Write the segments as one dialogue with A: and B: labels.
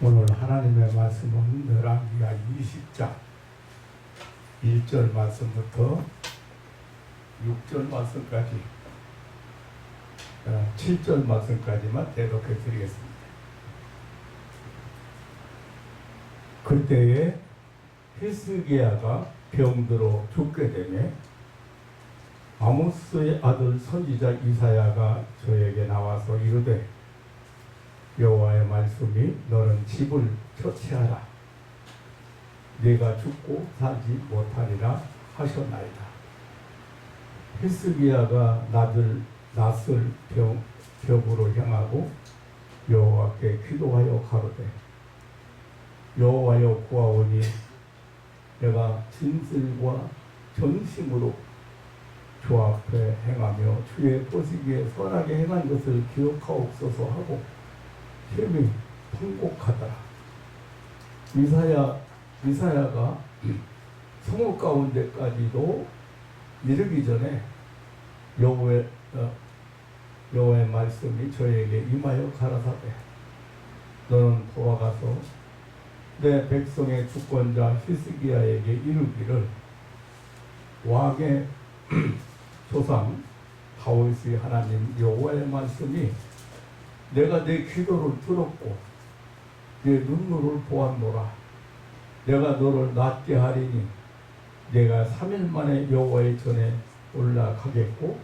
A: 오늘 하나님의 말씀은 열왕기하 20장 1절 말씀부터 6절 말씀까지 7절 말씀까지만 대독해 드리겠습니다. 그때에 히스기야가 병들어 죽게 되매 아모스의 아들 선지자 이사야가 저에게 나와서 이르되 여호와의 말씀이 너는 집을 처치하라. 네가 죽고 살지 못하리라 하셨나이다. 히스기야가 낯을 벽으로 향하고 여호와께 기도하여 가로되 여호와여 구하오니 내가 진실과 전심으로 주 앞에 행하며 주의 보시기에 선하게 행한 것을 기억하옵소서 하고 힘이 통곡하더라. 이사야가 성읍 가운데까지도 이르기 전에 여호와의 말씀이 저에게 임하여 가라사대 너는 돌아가서 내 백성의 주권자 히스기야에게 이르기를 왕의 조상 다윗의 하나님 여호와의 말씀이 내가 내 기도를 들었고 내 눈물을 보았노라. 내가 너를 낫게 하리니 내가 3일 만에 여호와의 전에 올라가겠고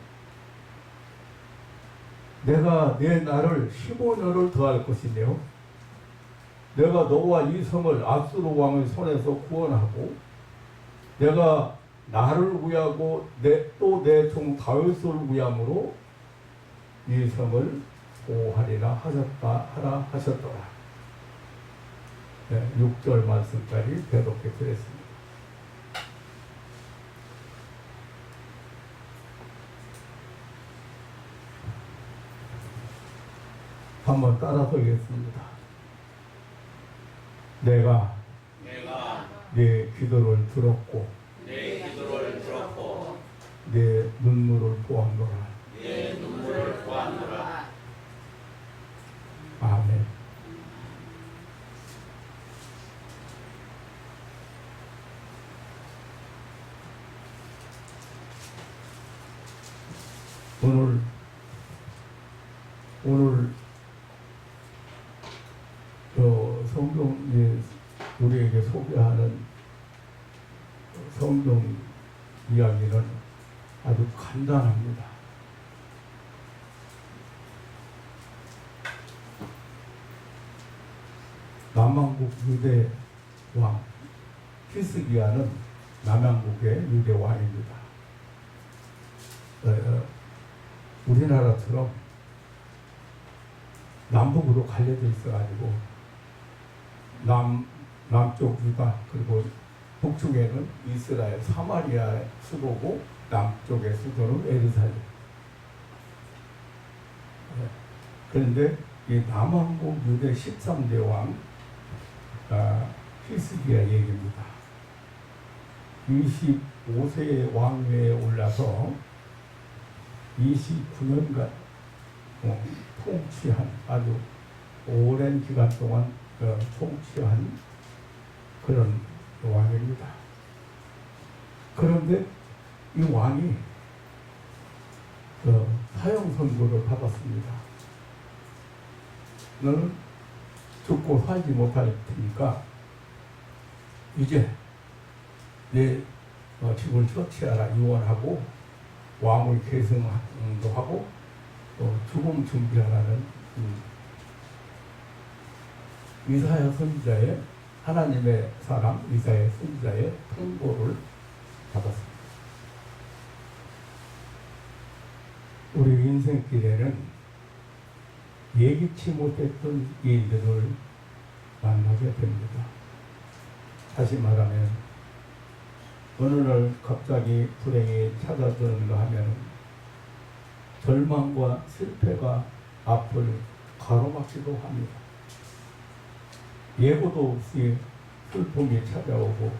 A: 내가 내 날을 15년을 더할 것이며 내가 너와 이 성을 아수르 왕의 손에서 구원하고 내가 나를 위하고 또 내 종 다윗을 위함으로 이 성을 보호하리라 하셨더라. 6절 말씀까지 대독해 드렸습니다. 한번 따라서겠습니다. 내가 내 기도를 들었고 내 눈물을 보았노라. 아멘. 오늘 성경이 우리에게 소개하는 성경 이야기는 아주 간단합니다. 남왕국 유대 왕 히스기야는 남왕국의 유대 왕입니다. 우리나라처럼 남북으로 갈려져 있어가지고 남쪽 유다 그리고 북쪽에는 이스라엘 사마리아의 수도고 남쪽의 수도는 예루살렘. 그런데 이 남왕국 유대 13대 왕 히스기야 얘기입니다. 25세의 왕위에 올라서 29년간 통치한 아주 오랜 기간 동안 통치한 그런 왕입니다. 그런데 이 왕이 사형 선고를 받았습니다. 너는 죽고 살지 못할 테니까 이제 내 집을 처치하라 유언하고 왕을 계승도 하고 죽음 준비하라는 이사야 선지자의 하나님의 사람 이사야 선지자의 통보를 받았습니다. 우리 인생길에는 예기치 못했던 일들을 만나게 됩니다. 다시 말하면 어느 날 갑자기 불행이 찾아드는가 하면 절망과 실패가 앞을 가로막기도 합니다. 예고도 없이 슬픔이 찾아오고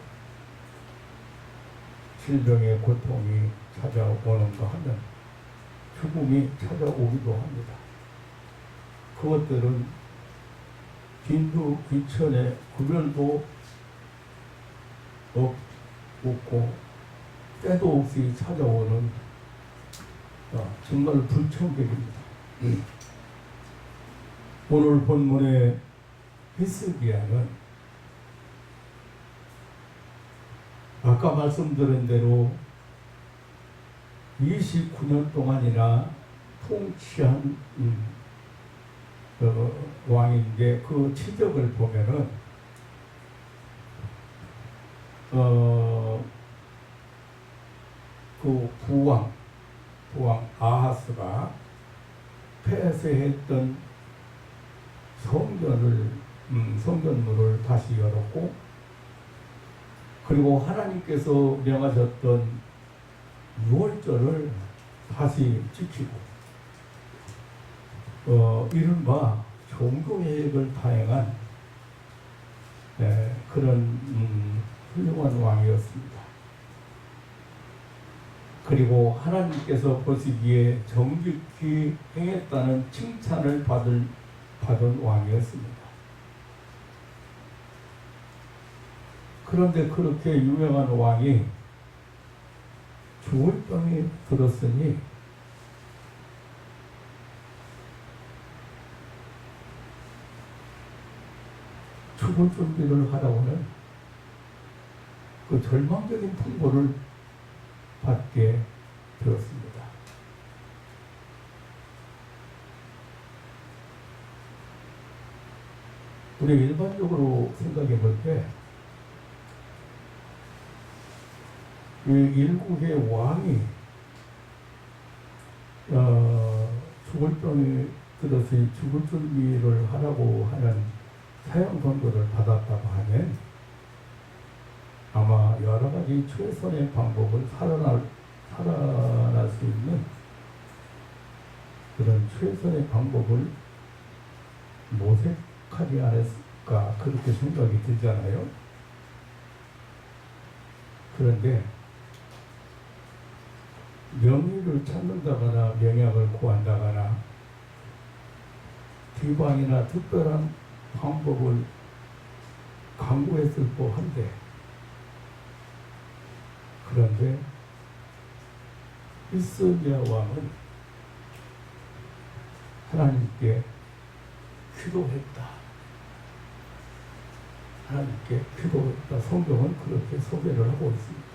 A: 질병의 고통이 찾아오는가 하면 죽음이 찾아오기도 합니다. 그것들은 빈도 귀천에 구별도 없고 때도 없이 찾아오는 정말 불청객입니다. 오늘 본문의 히스기야는 아까 말씀드린 대로 29년 동안이나 통치한 왕인데 그 치적을 보면은 그 부왕 아하스가 폐쇄했던 성전문을 다시 열었고, 그리고 하나님께서 명하셨던 유월절을 다시 지키고, 이른바 종교개혁을 다행한 그런 훌륭한 왕이었습니다. 그리고 하나님께서 보시기에 정직히 행했다는 칭찬을 받은 왕이었습니다. 그런데 그렇게 유명한 왕이 죽을 병이 들었으니 죽을 준비를 하라고는 그 절망적인 풍보를 받게 되었습니다. 우리 일반적으로 생각해 볼 때 이 일국의 왕이 죽을 병이 들어서 죽을 준비를 하라고 하는 사형 선고를 받았다고 하면 아마 여러 가지 최선의 방법을 살아날 수 있는 그런 최선의 방법을 모색하지 않았을까, 그렇게 생각이 들잖아요. 그런데 명의를 찾는다거나 명약을 구한다거나 비방이나 특별한 방법을 강구했을 법한데, 그런데 히스기야 왕은 하나님께 기도했다. 하나님께 기도했다. 성경은 그렇게 소개를 하고 있습니다.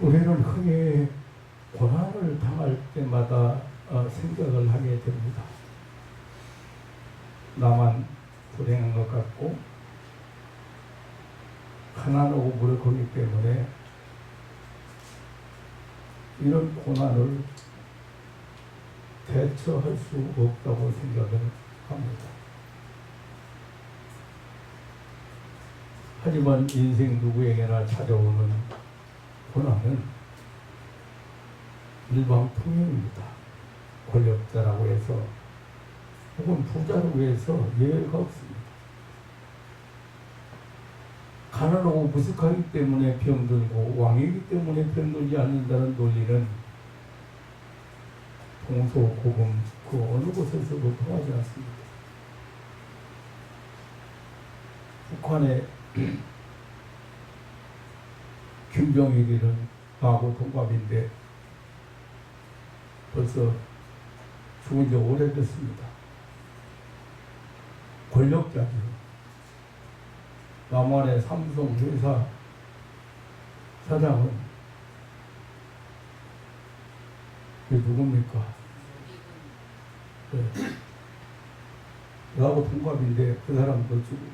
A: 우리는 흔히 고난을 당할 때마다 생각을 하게 됩니다. 나만 불행한 것 같고 가난하고 무력하기 때문에 이런 고난을 대처할 수 없다고 생각을 합니다. 하지만 인생 누구에게나 찾아오는 고난은 일방통행입니다. 권력자라고 해서 혹은 부자라고 해서 예외가 없습니다. 가난하고 무식하기 때문에 병들고 왕이기 때문에 병들지 않는다는 논리는 동서고금 그 어느 곳에서도 통하지 않습니다. 북한의 김정일이는 나하고 동갑인데 벌써 죽은 지 오래됐습니다. 권력자죠. 남한의 삼성 회사 사장은 누굽니까? 네. 나하고 동갑인데 그 사람도 지금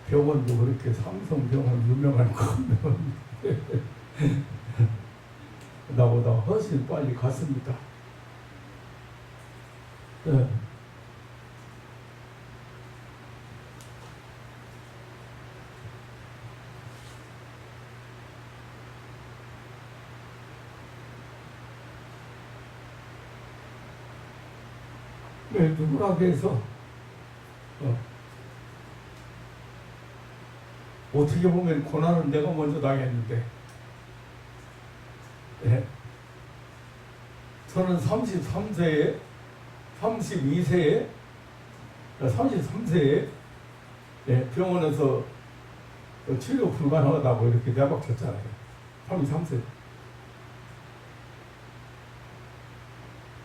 A: 병원도 그렇게 삼성병원 유명한 건 나보다 훨씬 빨리 갔습니다. 네. 네, 누구라고 해서 어떻게 보면 고난은 내가 먼저 당했는데, 네. 저는 32세에 33세에 병원에서 치료 불가능하다고 이렇게 내박쳤잖아요. 33세.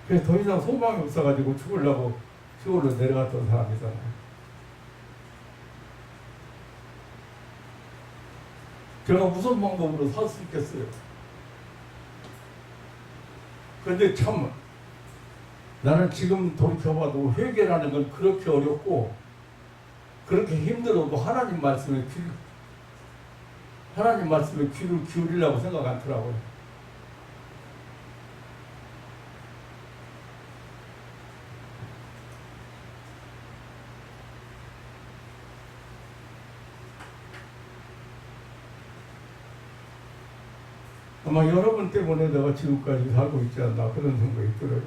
A: 그래서 더 이상 소망이 없어가지고 죽으려고 시골로 내려갔던 사람이잖아요. 제가 무슨 방법으로 살 수 있겠어요? 그런데 참 나는 지금 돌이켜봐도 회개라는 건 그렇게 어렵고 그렇게 힘들어도 하나님 말씀에 귀를 기울이려고 생각 않더라고요. 아마 여러분 때문에 내가 지금까지 살고 있지 않나 그런 생각이 들어요.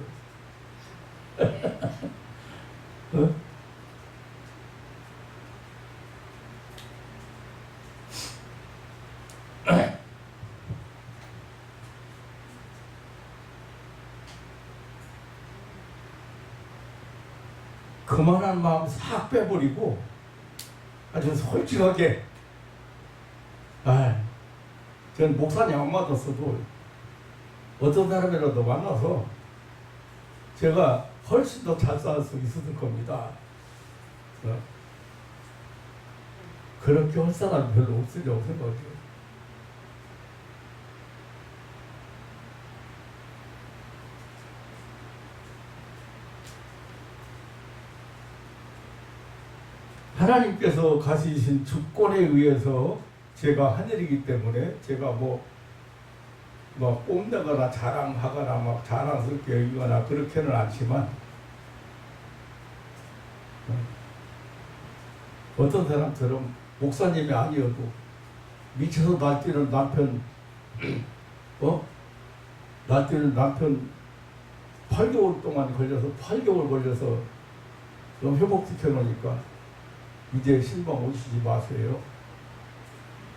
A: 어? 그만한 마음 싹 빼버리고 아주 솔직하게 전 목사님 안 만났어도 어떤 사람이라도 만나서 제가 훨씬 더 잘 살 수 있었을 겁니다. 그렇게 할 사람이 별로 없으려고 생각해요. 하나님께서 가지신 주권에 의해서 제가 하늘이기 때문에 제가 뭐 뽐내거나 자랑하거나 막 자랑스럽게 여기거나 그렇게는 않지만 어떤 사람처럼 목사님이 아니어도 미쳐서 날뛰는 남편 날뛰는 남편 8개월 동안 걸려서 8개월 걸려서 너무 회복시켜 놓으니까 이제 신방 오시지 마세요.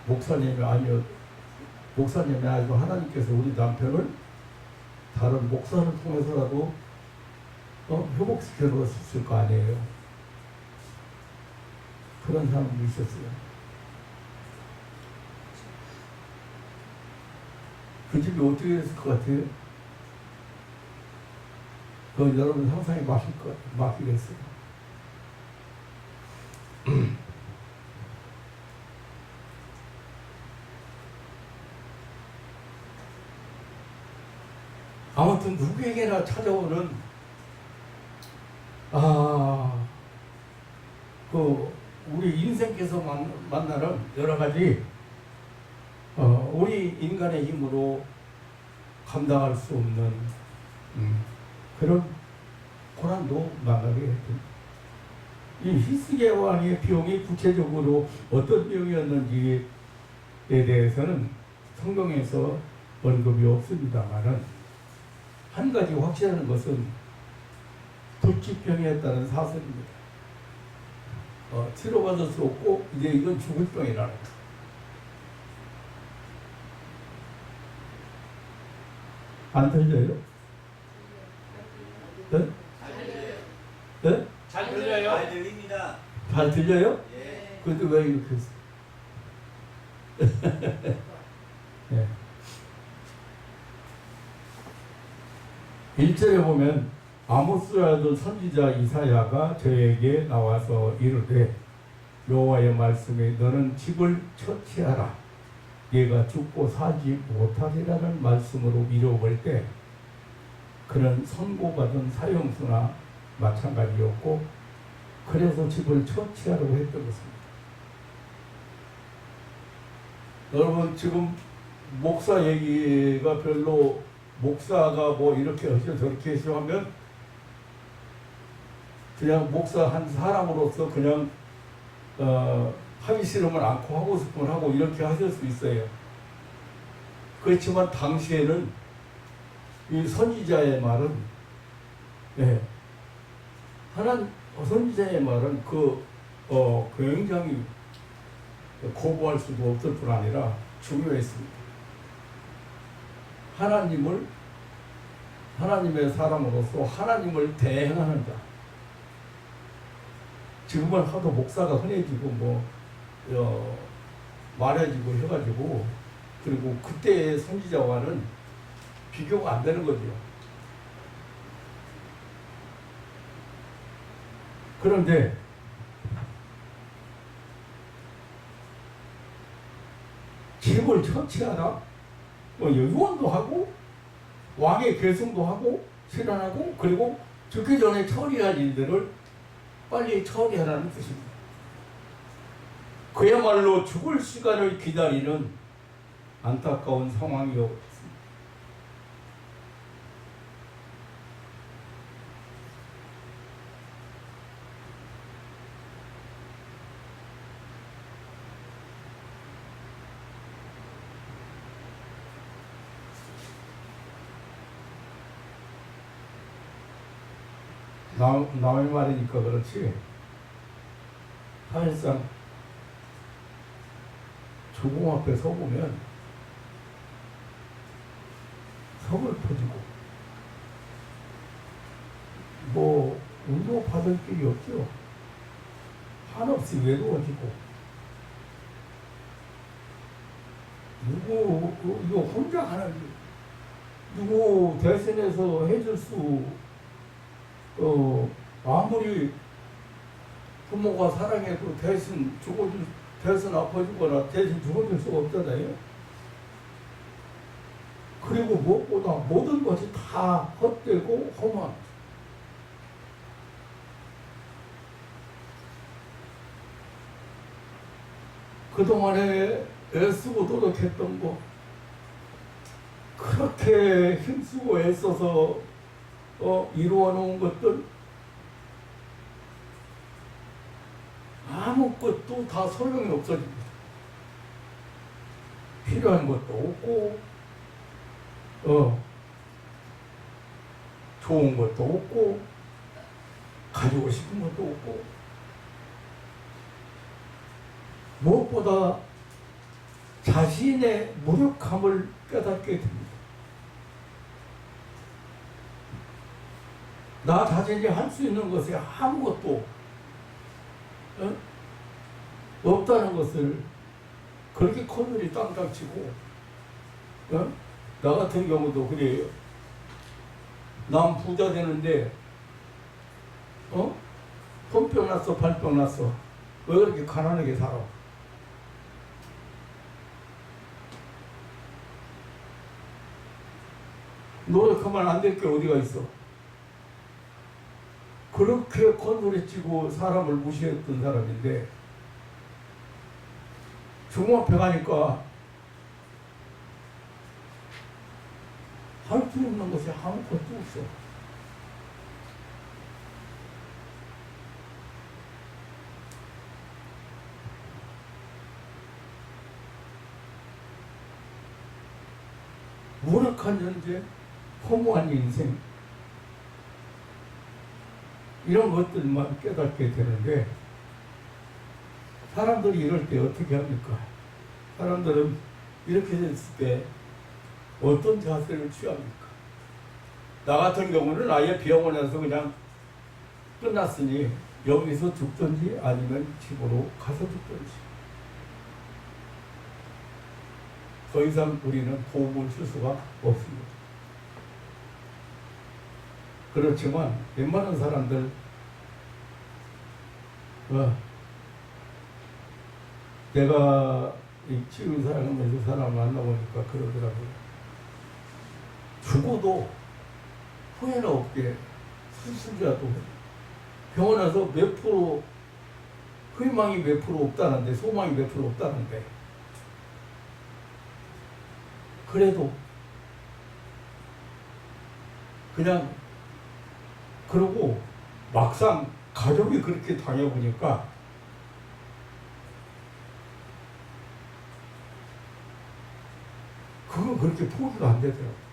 A: 목사님이 아니어도 하나님께서 우리 남편을 다른 목사를 통해서라도 회복시켜 놓으셨을 거 아니에요. 그런 사람도 있었어요. 그 집이 어떻게 됐을 것 같아요? 그건 여러분 상상이 막히겠어요. 아무튼 누구에게나 찾아오는 우리 인생께서 만나는 여러 가지 우리 인간의 힘으로 감당할 수 없는 그런 고난도 만나게 됩니다. 이 히스기야 왕의 병이 구체적으로 어떤 병이었는지에 대해서는 성경에서 언급이 없습니다만은 한 가지 확실한 것은 불치병이었다는 사실입니다. 치료받을 수 없고 이제 이건 죽을 병이라는 거예요. 안 들려요? 네? 네?
B: 잘 들려요?
C: 잘 들립니다.
A: 잘 들려요?
C: 예.
A: 그래도 왜 이렇게 했어? 네. 1절에 보면 아모스라던 선지자 이사야가 저에게 나와서 이르되 여호와의 말씀에 너는 집을 처치하라 얘가 죽고 살지 못하리라는 말씀으로 이루어볼 때 그는 선고받은 사형수나 마찬가지였고 그래서 집을 처치하라고 했던 것입니다. 여러분 지금 목사 얘기가 별로 목사가 뭐 이렇게 하시오 저렇게 하시오 하면 그냥 목사 한 사람으로서 그냥 하기 싫으면 않고 하고 싶으면 하고 이렇게 하실 수 있어요. 그렇지만 당시에는 이 선지자의 말은 선지자의 말은 굉장히 거부할 수도 없을 뿐 아니라 중요했습니다. 하나님을 하나님의 사람으로서 하나님을 대행하는 자. 지금은 하도 목사가 흔해지고 말해지고 해가지고, 그리고 그때의 선지자와는 비교가 안 되는 거죠. 그런데 집을 처치하라, 유언도 하고 왕의 계승도 하고 실현하고, 그리고 죽기 전에 처리할 일들을 빨리 처리하라는 뜻입니다. 그야말로 죽을 시간을 기다리는 안타까운 상황이었습니다. 남의 말이니까 그렇지, 사실상 죽음 앞에 서보면 서글퍼지고 운도 받을 길이 없죠. 한없이 외로워지고, 이거 혼자 하는 일, 누구 대신해서 해줄 수, 아무리 부모가 사랑해도 대신 아파주거나 대신 죽어줄 수가 없잖아요. 그리고 무엇보다 모든 것이 다 헛되고 험한, 그동안에 애쓰고 노력했던 거, 그렇게 힘쓰고 애써서 이루어 놓은 것들, 아무것도 다 소용이 없어집니다. 필요한 것도 없고, 좋은 것도 없고, 가지고 싶은 것도 없고, 무엇보다 자신의 무력함을 깨닫게 됩니다. 나 자신이 할 수 있는 것이 아무것도 없다는 것을 그렇게 커들이 땅땅 치고, 나 같은 경우도 그래요. 남 부자 되는데 손병 났어, 발병 났어. 왜 그렇게 가난하게 살아? 노력하면 안 될 게 어디가 있어? 그렇게 건드려치고 사람을 무시했던 사람인데, 죽음 앞에 가니까 할 수 있는 것이 아무것도 없어. 무력한 존재, 허무한 인생, 이런 것들만 깨닫게 되는데, 사람들이 이럴 때 어떻게 합니까? 사람들은 이렇게 됐을 때 어떤 자세를 취합니까? 나 같은 경우는 아예 병원에서 그냥 끝났으니 여기서 죽든지 아니면 집으로 가서 죽든지, 더 이상 우리는 도움을 줄 수가 없습니다. 그렇지만 웬만한 사람들 내가 이 치유사랑하면서 사람을 만나보니까 그러더라고요. 죽어도 후회는 없게, 수술자도 병원에서 몇 프로, 희망이 몇 프로 없다는데, 소망이 몇 프로 없다는데, 그래도 그냥 그러고 막상 가족이 그렇게 당해보니까 그건 그렇게 포기가 안 되더라고요.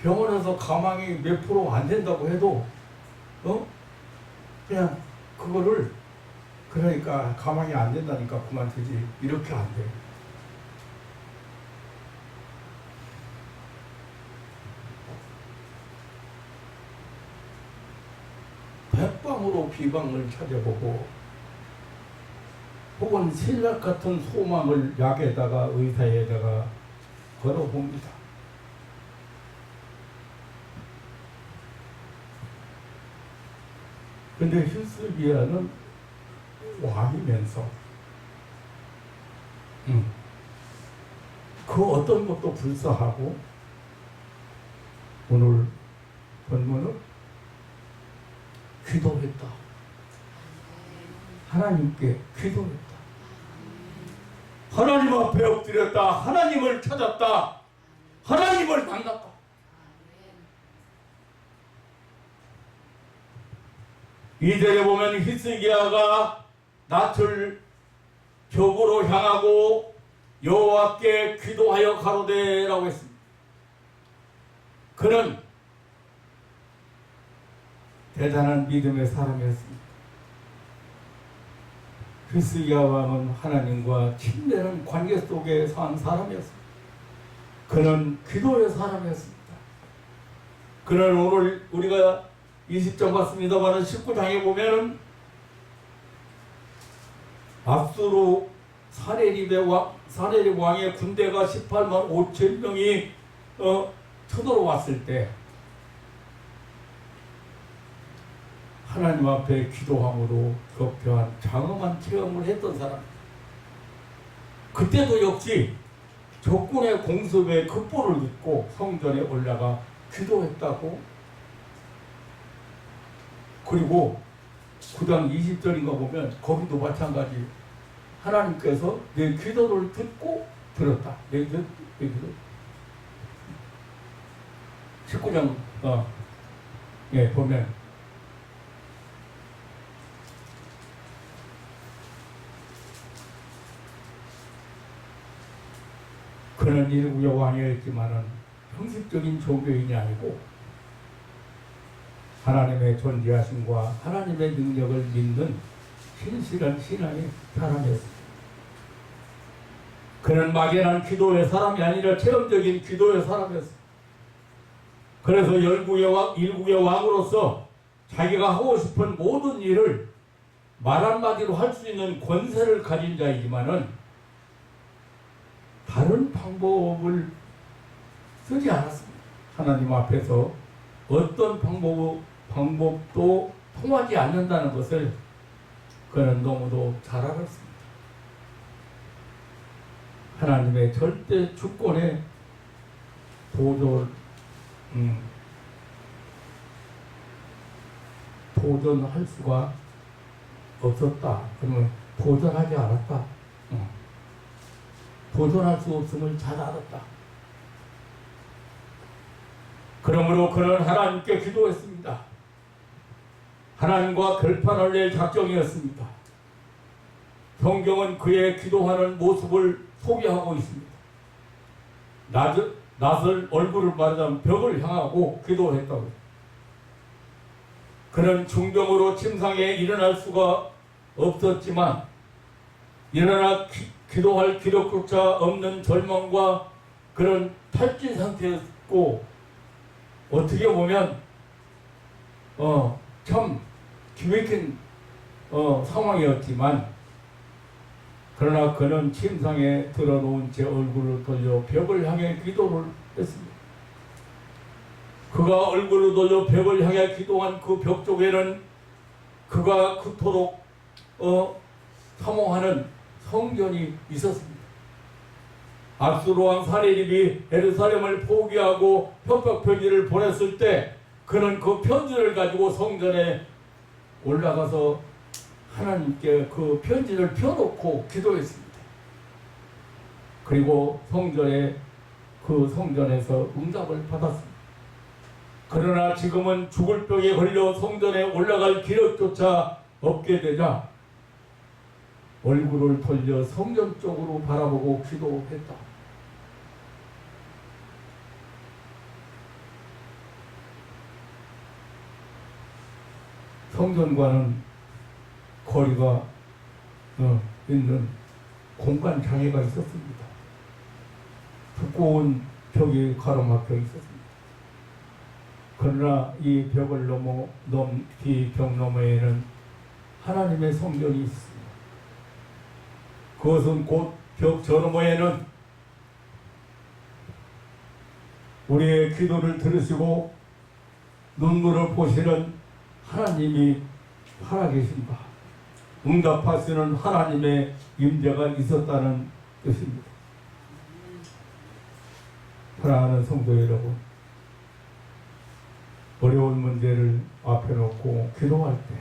A: 병원에서 가망이 몇 프로 안 된다고 해도 그냥 그거를 그러니까 가만히 안 된다니까 그만두지. 이렇게 안 돼. 백방으로 비방을 찾아보고 혹은 신락 같은 소망을 약에다가 의사에다가 걸어봅니다. 근데 히스기야는 왕이면서 그 어떤 것도 불사하고 오늘 본문은 기도했다. 하나님께 기도했다. 하나님 앞에 엎드렸다. 하나님을 찾았다. 하나님을 만났다. 이절에 보면 히스기야가 낯을 벽으로 향하고 여호와께 기도하여 가로되라고 했습니다. 그는 대단한 믿음의 사람이었습니다. 히스기야 왕은 하나님과 친밀한 관계 속에 산 사람이었습니다. 그는 기도의 사람이었습니다. 그는 오늘 우리가 20장 봤습니다만 19장에 보면은 압수로 사네립 왕의 군대가 18만 5천 명이 쳐들어왔을 때 하나님 앞에 기도함으로 격려한 장엄한 체험을 했던 사람. 그때도 역시 적군의 공습에 급보를 듣고 성전에 올라가 기도했다고. 그리고 9장 20절인가 보면 거기도 마찬가지. 하나님께서 내 기도를 듣고 들었다. 내 기도. 19장 보면 그는 일국의 왕이었지만은 형식적인 종교인이 아니고 하나님의 존재하심과 하나님의 능력을 믿는 신실한 신앙의 사람이었습니다. 그는 막연한 기도의 사람이 아니라 체험적인 기도의 사람이었습니다. 그래서 일국의 왕으로서 자기가 하고 싶은 모든 일을 말 한마디로 할 수 있는 권세를 가진 자이지만은 다른 방법을 쓰지 않았습니다. 하나님 앞에서 어떤 방법도 통하지 않는다는 것을 그는 너무도 잘 알았습니다. 하나님의 절대 주권에 도전할 수가 없었다. 그러면 도전하지 않았다. 도전할 수 없음을 잘 알았다. 그러므로 그는 하나님께 기도했습니다. 하나님과 결판을 낼 작정이었습니다. 성경은 그의 기도하는 모습을 소개하고 있습니다. 낯을 얼굴을 말하자면 벽을 향하고 기도했다고. 그는 중병으로 침상에 일어날 수가 없었지만 일어나 기도할 기력조차 없는 절망과 그런 탈진 상태였고 어떻게 보면 참 기막힌 상황이었지만 그러나 그는 침상에 들어놓은 채 얼굴을 돌려 벽을 향해 기도를 했습니다. 그가 얼굴을 돌려 벽을 향해 기도한 그 벽 쪽에는 그가 그토록 사모하는 성전이 있었습니다. 압수로왕 사네립이 예루살렘을 포기하고 협박 편지를 보냈을 때 그는 그 편지를 가지고 성전에 올라가서 하나님께 그 편지를 펴놓고 기도했습니다. 그리고 성전에서 응답을 받았습니다. 그러나 지금은 죽을 병에 걸려 성전에 올라갈 기력조차 없게 되자 얼굴을 돌려 성전 쪽으로 바라보고 기도했다. 성전과는 거리가 있는 공간 장애가 있었습니다. 두꺼운 벽이 가로막혀 있었습니다. 그러나 이 벽을 이 벽 너머에는 하나님의 성전이 있습니다. 그것은 곧 벽 저 너머에는 우리의 기도를 들으시고 눈물을 보시는 하나님이 살아계신다. 응답하시는 하나님의 임재가 있었다는 뜻입니다. 사랑하는 성도 여러분, 어려운 문제를 앞에 놓고 기도할 때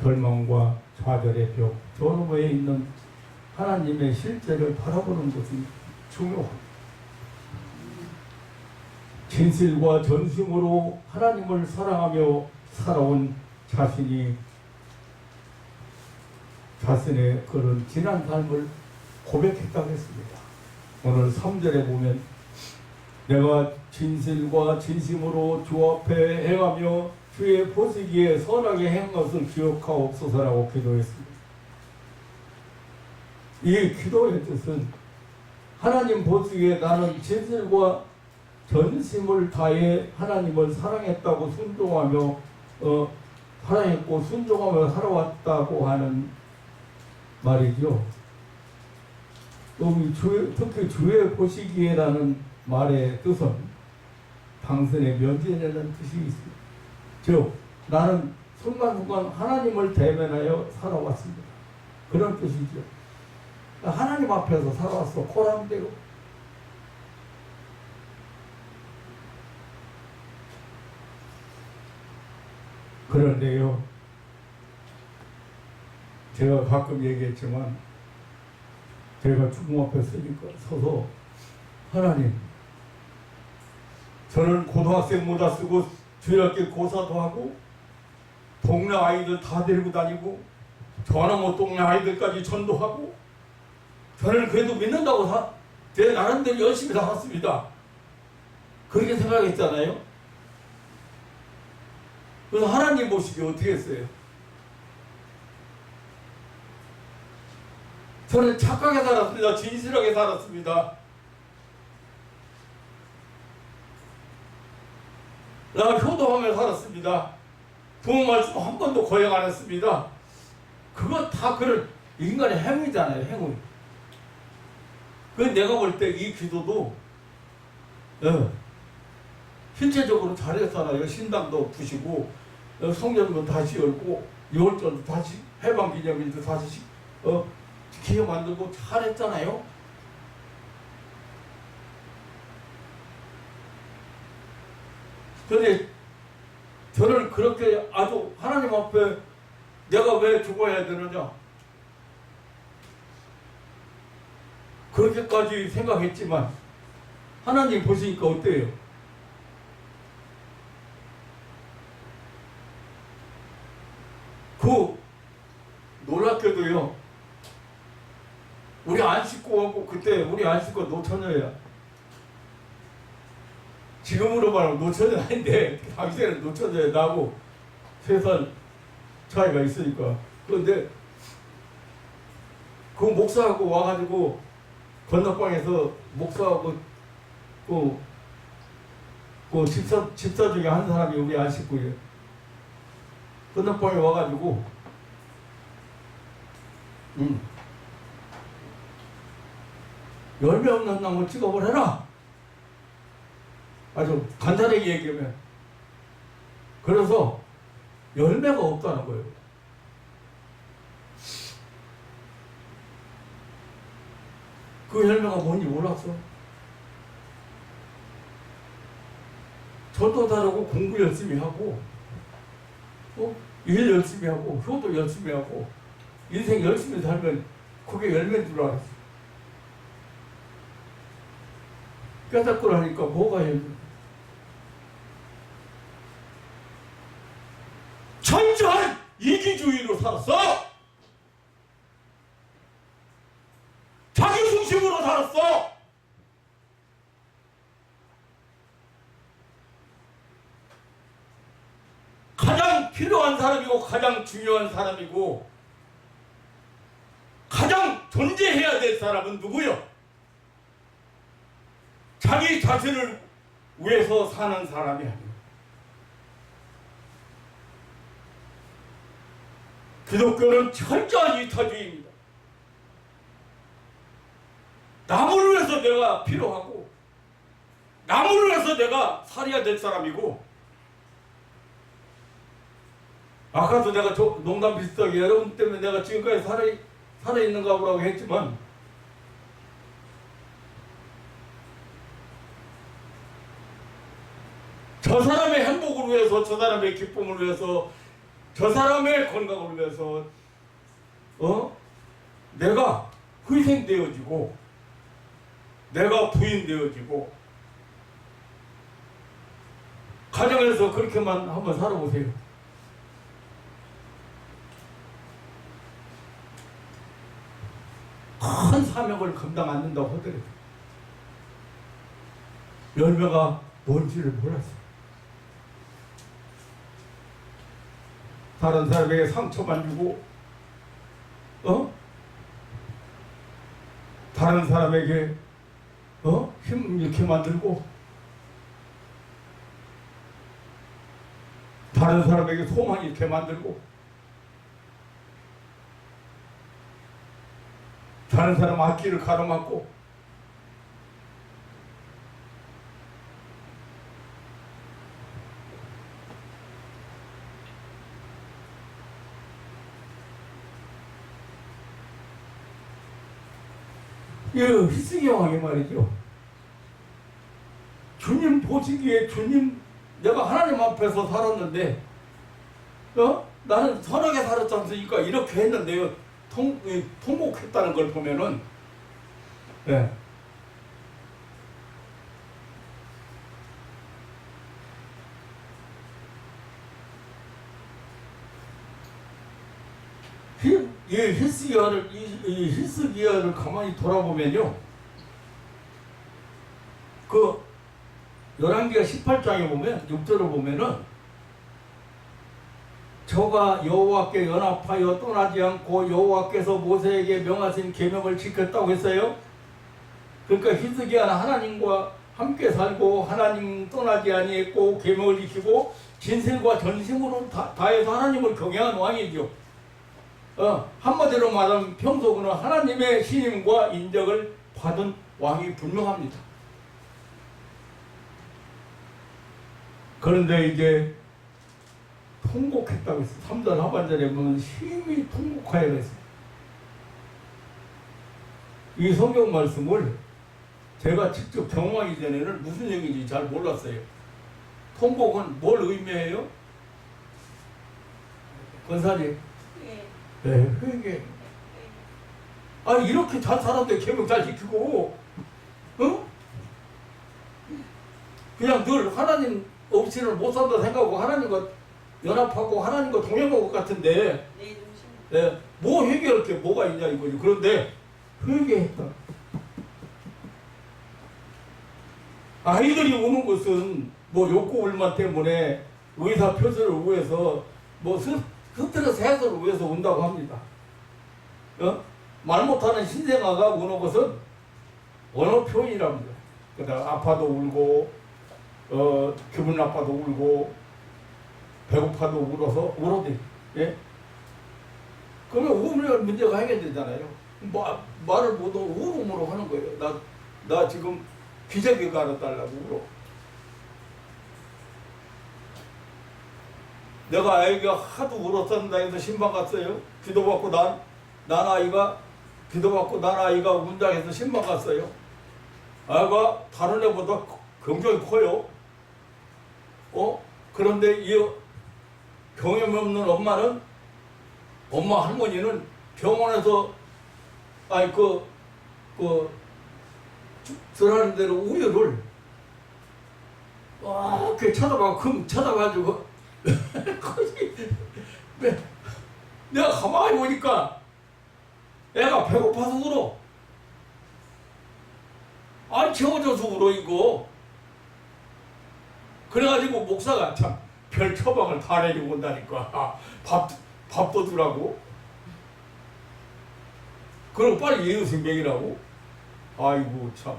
A: 절망과 좌절의 벽, 저 너머에 있는 하나님의 실제를 바라보는 것이 중요합니다. 진실과 전심으로 하나님을 사랑하며 살아온 자신이 자신의 그런 지난 삶을 고백했다고 했습니다. 오늘 3절에 보면 내가 진실과 진심으로 주 앞에 행하며 주의 보시기에 선하게 행한 것을 기억하옵소서라고 기도했습니다. 이 기도의 뜻은 하나님 보시기에 나는 진실과 전심을 다해 하나님을 사랑했다고 순종하며 사랑했고 순종하며 살아왔다고 하는 말이죠. 특히 주의 보시기에라는 말의 뜻은 당신의 면전에는 뜻이 있습니다. 즉 나는 순간순간 하나님을 대면하여 살아왔습니다. 그런 뜻이죠. 하나님 앞에서 살아왔어. 코람대로. 그런데요, 제가 가끔 얘기했지만 제가 죽음 앞에 서서 하나님, 저는 고등학생 모자 쓰고 주일학교 고사도 하고 동네 아이들 다 데리고 다니고 저는 뭐 동네 아이들까지 전도하고 저는 그래도 믿는다고 제 나름대로 열심히 살았습니다. 그렇게 생각했잖아요. 그래서 하나님 보시기 어떻게 했어요? 저는 착하게 살았습니다. 진실하게 살았습니다. 나 효도하며 살았습니다. 부모 말씀 한 번도 거역 안 했습니다. 그거 다 그런 인간의 행위잖아요. 행위. 그 내가 볼 때 이 기도도 실제적으로 잘했잖아요. 신당도 부시고 성전도 다시 열고 6월절도 다시 해방기념일도 다시 기념 만들고 잘했잖아요. 그런데 저는 그렇게 아주 하나님 앞에 내가 왜 죽어야 되느냐 그렇게까지 생각했지만 하나님 보시니까 어때요? 놀랍게도요, 우리 안식구하고 그때 우리 안식구 노처녀야. 지금으로 말하면 노처녀 아닌데 당시에는 노처녀야. 나하고 3살 차이가 있으니까. 그런데 그 목사하고 와가지고 건너방에서 목사하고 그 집사 중에 한 사람이 우리 안식구예요. 건너방에 와가지고 열매 없는 나무 찍어버려라. 아주 간단하게 얘기하면. 그래서 열매가 없다는 거예요. 그 열매가 뭔지 몰랐어. 저도 다르고 공부 열심히 하고 일 열심히 하고 효도 열심히 하고 인생 열심히 살면 그게 열매인 줄 알았어. 깨닫고 나니까 뭐가 열매? 천저한 이기주의로 살았어. 자기 중심으로 살았어. 가장 필요한 사람이고 가장 중요한 사람이고 존재해야 될 사람은 누구요? 자기 자신을 위해서 사는 사람이 아니에요. 기독교는 철저한 이타주의입니다. 남을 위해서 내가 필요하고 남을 위해서 내가 살아야 될 사람이고, 아까도 내가 농담 비슷하게 여러분 때문에 내가 지금까지 살아있는가 보라고 했지만, 저 사람의 행복을 위해서, 저 사람의 기쁨을 위해서, 저 사람의 건강을 위해서 내가 희생되어지고 내가 부인되어지고, 가정에서 그렇게만 한번 살아보세요. 큰 사명을 감당 안 된다고 하더라도 열매가 뭔지를 몰랐어요. 다른 사람에게 상처만 주고 다른 사람에게 힘 잃게 만들고, 다른 사람에게 소망 잃게 만들고, 다른 사람 앞길을 가로막고, 이 희승의 왕이 말이죠. 주님 보시기에 주님, 내가 하나님 앞에서 살았는데 나는 선하게 살았지 않습니까? 이렇게 했는데요, 통곡했다는 걸 보면은, 네. 이 히스기야를 가만히 돌아보면요, 그 열왕기하 18장에 보면 6절을 보면은, 저가 여호와께 연합하여 떠나지 않고 여호와께서 모세에게 명하신 계명을 지켰다고 했어요. 그러니까 히스기야는 하나님과 함께 살고 하나님 떠나지 아니했고 계명을 지키고 진실과 전심으로 다해서 하나님을 경외한 왕이죠. 한마디로 말하면 평소 그는 하나님의 신임과 인정을 받은 왕이 분명합니다. 그런데 이제 통곡했다고 했어요. 3절 하반절에 보면 심히 통곡하여 했어요. 이 성경 말씀을 제가 직접 경험하기 전에는 무슨 얘기인지 잘 몰랐어요. 통곡은 뭘 의미해요? 권사님? 네, 회개. 아니, 이렇게 잘 살았는데 계명 잘 지키고, 그냥 늘 하나님 없이는 못 산다 생각하고 하나님과 연합하고 하나님과 동행한 것 같은데, 네, 뭐 회개할 게 뭐가 있냐 이거죠. 그런데 회개했다. 아이들이 우는 것은 뭐 욕구 불만 때문에 의사 표시를 위해서 뭐 스트레스 해소를 위해서 운다고 합니다. 말 못하는 신생아가 우는 것은 언어 표현이랍니다. 그러다가 아파도 울고, 기분 나빠도 울고, 배고파도 울어대. 예? 그러면 우면 문제가 해결되잖아요. 말을 못 하고 울음으로 하는 거예요. 나 지금 기저귀 갈아달라고 울어. 내가 아이가 하도 울었었는다 해서 신방 갔어요. 기도받고 난 아이가 운장해서 신방 갔어요. 아이가 다른 애보다 굉장히 커요. 그런데 이 경험 없는 엄마 할머니는 병원에서 들어가는 대로 우유를 이렇게 쳐다봐가지고 내가 가만히 보니까 애가 배고파서 울어. 아니, 채워져서 울어 이거. 그래가지고 목사가 참 별 처방을 다 내리고 온다니까. 밥도 주라고. 그리고 빨리 예우생명이라고? 아이고 참.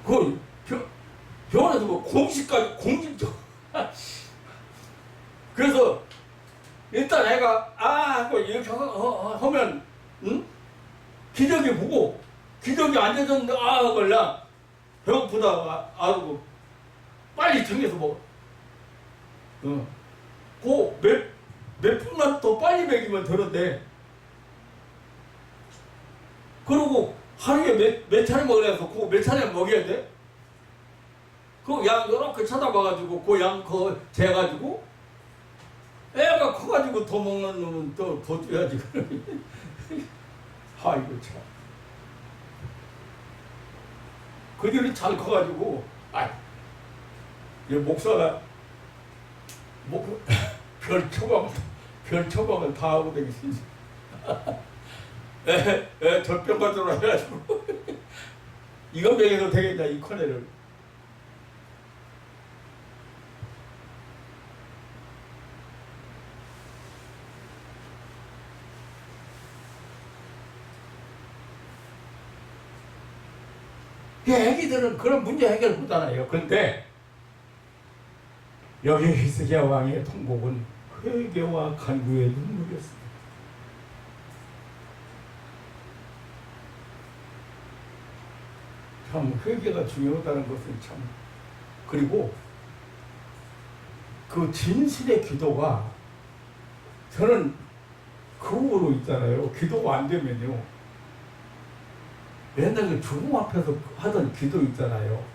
A: 그 병원에서 뭐 공식까지 공식적. 그래서 일단 애가 하고 이렇게 하면 응? 기저귀 보고 기저귀 안 되던데 그냥 배고프다 아르고 빨리 챙겨서 먹어. 몇 분만 더 빨리 먹이면 되는데. 그리고 하루에 몇 차례 먹으래서 그거 몇 차례 먹여야 돼? 그 양 이렇게 쳐다봐가지고 그 양 그거 재가지고 애가 커가지고 더 먹는 놈은 또 더 줘야지. 아이고 참. 그들이 잘 커가지고 이 목사가 별 처방을 다 하고 되겠지. 젖병 가지고 해가지고 이거 먹여도 되겠냐 이 큰애를. 애기들은 그런 문제 해결 못하나요. 그런데 여기 히스기야 왕의 통곡은 회개와 간구의 눈물이었습니다. 참 회개가 중요하다는 것은 참. 그리고 그 진실의 기도가 저는 그 후로 있잖아요. 기도가 안 되면요. 옛날 그 주공 앞에서 하던 기도 있잖아요.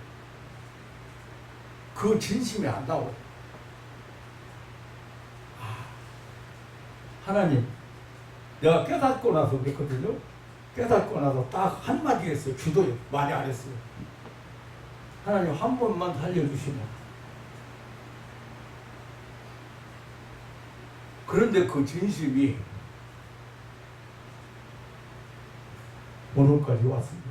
A: 그 진심이 안 나오고. 하나님, 내가 깨닫고 나서 그랬거든요. 깨닫고 나서 딱 한마디 했어요. 기도요. 많이 안 했어요. 하나님 한 번만 살려주시면. 그런데 그 진심이 오늘까지 왔습니다.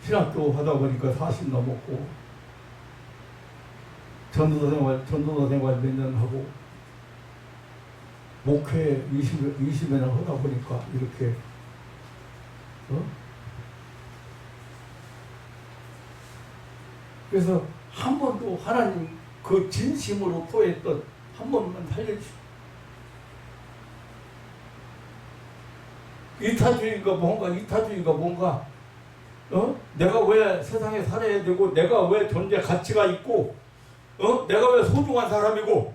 A: 신학교 하다 보니까 40 넘었고, 전도사 생활 몇 년 하고, 목회 20여 년 하다 보니까 이렇게, 그래서 한 번도 하나님 그 진심으로 토했던 한 번만 살려주시고, 이타주의가 뭔가, 내가 왜 세상에 살아야 되고, 내가 왜 존재 가치가 있고, 내가 왜 소중한 사람이고,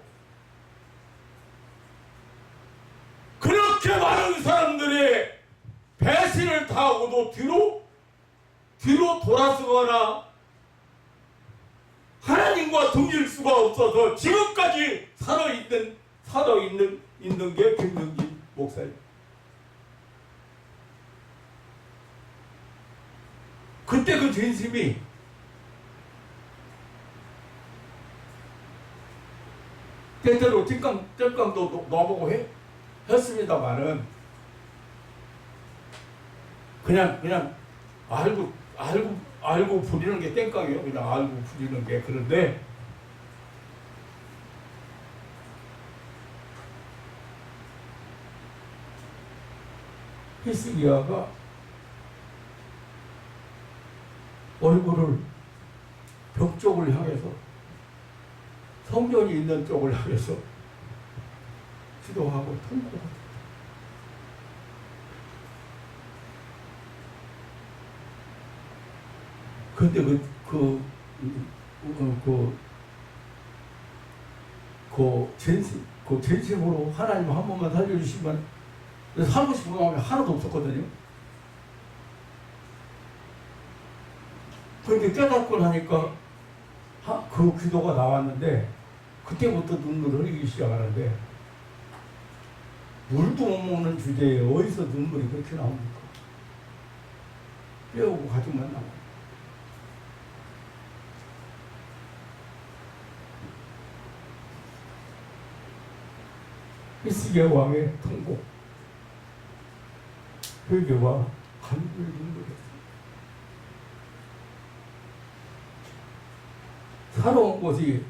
A: 그렇게 많은 사람들이 배신을 당하고도 뒤로 돌아서거나 하나님과 등질 수가 없어서 지금까지 살아있는 게 김명기 목사입니다. 그때 그 진심이 때때로 땡깡도 넘어고 했습니다만은 그냥 알고 부리는 게 땡깡이에요. 그냥 알고 부리는 게. 그런데 히스기야가 얼굴을 벽 쪽을 향해서, 성전이 있는 쪽을 향해서 기도하고 통곡하고. 근데 진심으로 하나님 한 번만 살려주시면 살고 싶은 마음이 하나도 없었거든요. 그런데 깨닫고 나니까 그 기도가 나왔는데 그때부터 눈물을 흘리기 시작하는데, 물도 못 먹는 주제에 어디서 눈물이 그렇게 나옵니까? 뼈하고 가죽만 나옵니다. 히스기야 왕의 통곡, 회개와 간구의 눈물이었습니다. 살아온 것이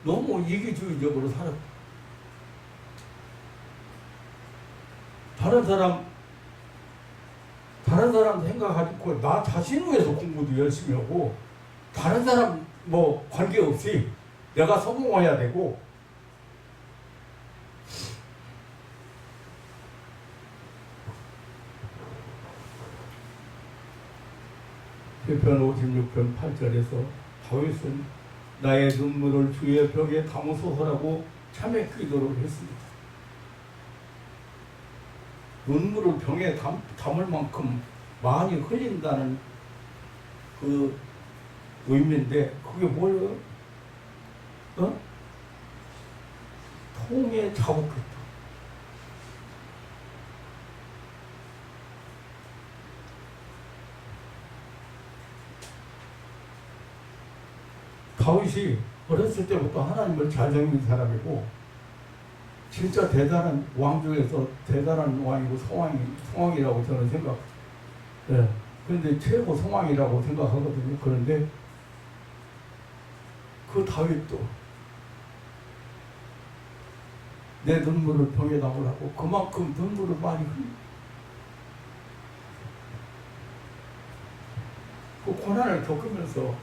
A: 너무 이기주의적으로 살았다. 다른 사람 생각하고 나 자신을 위해서 공부도 열심히 하고 다른 사람 뭐 관계없이 내가 성공해야 되고 시편 56편 8절에서 다윗은 나의 눈물을 주의 벽에 담으소서라고 참회 기도를 했습니다. 눈물을 병에 담을 만큼 많이 흘린다는 그 의미인데 그게 뭐예요? 통에 자복했다. 다윗이 어렸을 때부터 하나님을 잘 섬긴 사람이고 진짜 대단한 왕 중에서 대단한 왕이고 성왕이라고 저는 생각. 네. 그런데 최고 성왕이라고 생각하거든요. 그런데 그 다윗도 내 눈물을 병에 담으라고 그만큼 눈물을 많이 흘려. 그 고난을 겪으면서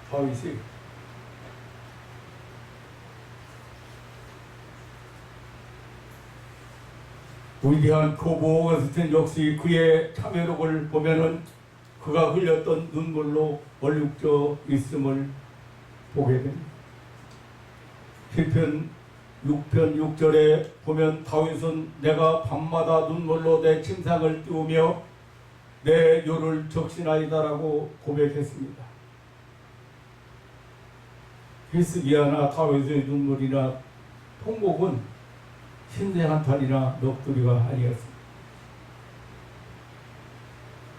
A: 다윗이 위대한 고보가스틴 역시 그의 참회록을 보면은 그가 흘렸던 눈물로 얼룩져 있음을 보게 됩니다. 시편 6편 6절에 보면 다윗은 내가 밤마다 눈물로 내 침상을 띄우며 내 뇨를 적신하이다라고 고백했습니다. 히스기야나 다윗의 눈물이나 통곡은 신세한탄이나 넋두리가 아니었습니다.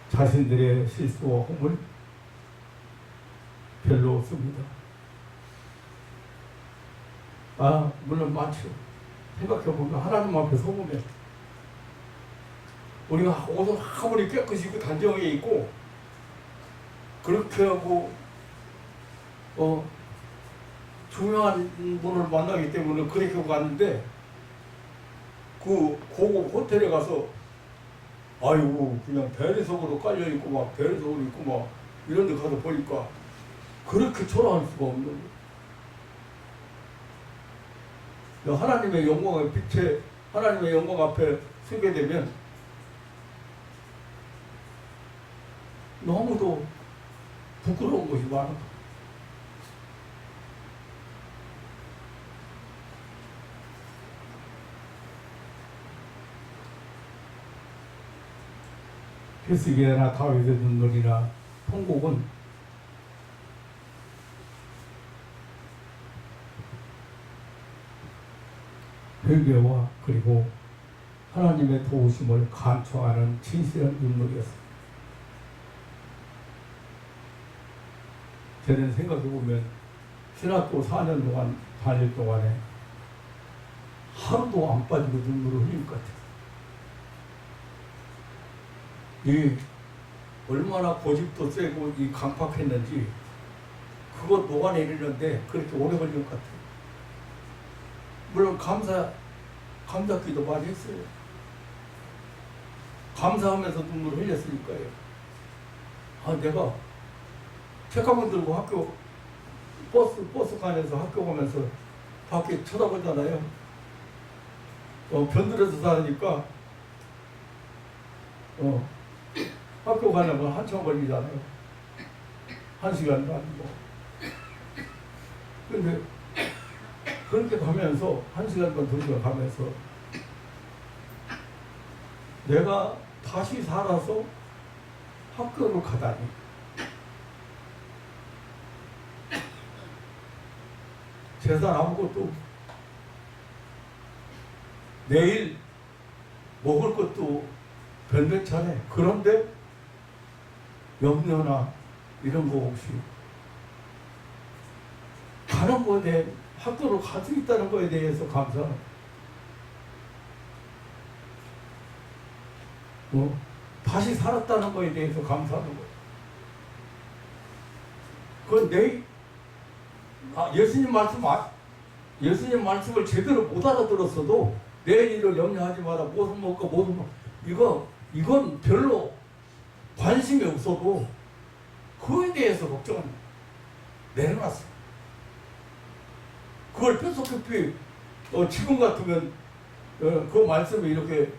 A: 자신들의 실수와 허물 별로 없습니다. 물론 많죠. 생각해보면 하나님 앞에 서보면 우리가 옷을 아무리 깨끗이 입고 단정하게 입고 그렇게 하고 중요한 분을 만나기 때문에 그렇게 하고 갔는데 그 고급 호텔에 가서 아이고 그냥 대리석으로 깔려있고 막 대리석으로 있고 막 이런 데 가서 보니까 그렇게 초라할 수가 없는 거예요. 하나님의 영광의 빛에 하나님의 영광 앞에 서게 되면 너무도 부끄러운 것이 많아. 히스기야나 다윗의 눈물이나 통곡은 회개와 그리고 하나님의 도우심을 간청하는 진실한 눈물이었습니다. 저는 생각해보면 신학교 4년 동안 다닐 동안에 하루도 안 빠지고 눈물을 흘릴 것 같아요. 이 얼마나 고집도 세고 이 강팍했는지 그거 녹아내리는데 그렇게 오래 걸린 것 같아요. 물론 감사기도 많이 했어요. 감사하면서 눈물을 흘렸으니까요. 내가 책가방 들고 학교 버스 가면서 학교 가면서 밖에 쳐다보잖아요. 변들에서 사니까 학교 가려면 한참 걸리잖아요. 1시간 반 뭐. 근데 그렇게 가면서 1시간 반 2시간 가면서 내가 다시 살아서 학교를 가다니. 재산 아무것도 내일 먹을 것도 변변찮네. 그런데 염려나 이런 거 없이 가는 거에 대해 학교를 갈 수 있다는 거에 대해서 감사합니다. 다시 살았다는 거에 대해서 감사하는 거예요. 그건 예수님 말씀을 제대로 못 알아들었어도 내일 일을 염려하지 마라. 무엇을 먹고 무엇을 먹고. 이건 별로 관심이 없어도 그거에 대해서 걱정은 내려놨어. 그걸 뼛속깊이 지금 같으면 그 말씀이 이렇게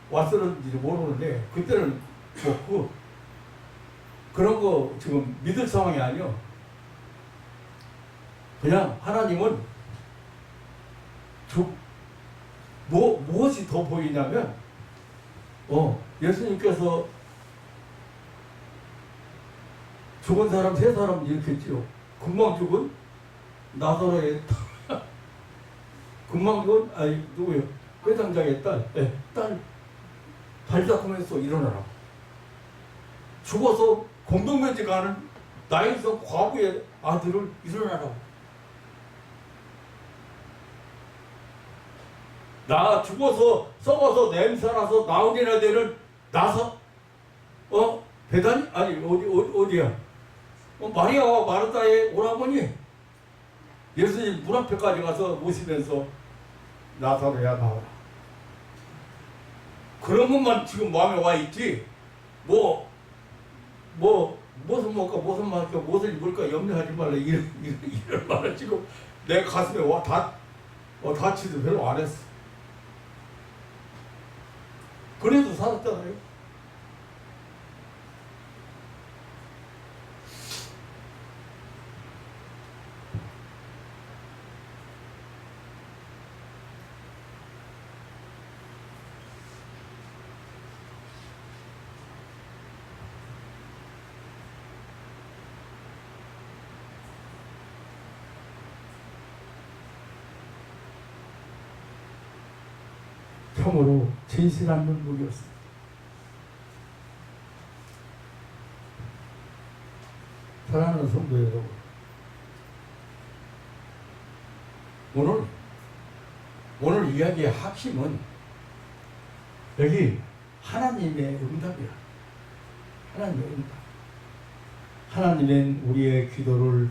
A: 왔었는지 모르는데 그때는 그런 거 지금 믿을 상황이 아니요. 그냥 하나님은 무엇이 더 보이냐면 예수님께서 죽은 사람 3사람 일으켰지요. 금방 죽은 나사로의 금방 죽은 누구요? 회장장의 딸 발 닦으면서 일어나라. 죽어서 공동묘지 가는 나이성 과부의 아들을 일어나라고. 나 죽어서 썩어서 냄새나서 나오리나 되는 베다니? 아니 어디야? 마리아와 마르다의 오라버니 예수님 문 앞에까지 가서 모시면서 나사로야 나와라. 그런 것만 지금 마음에 와 있지. 무엇을 먹을까, 무엇을 마실까, 무엇을 입을까 염려하지 말라. 이런 말을 지금 내 가슴에 닿지도 별로 안 했어. 그래도 살았잖아요. 참으로 진실한 눈물이었습니다. 사랑하는 성도 여러분, 오늘 이야기의 핵심은 여기 하나님의 응답이야. 하나님의 응답. 하나님은 우리의 기도를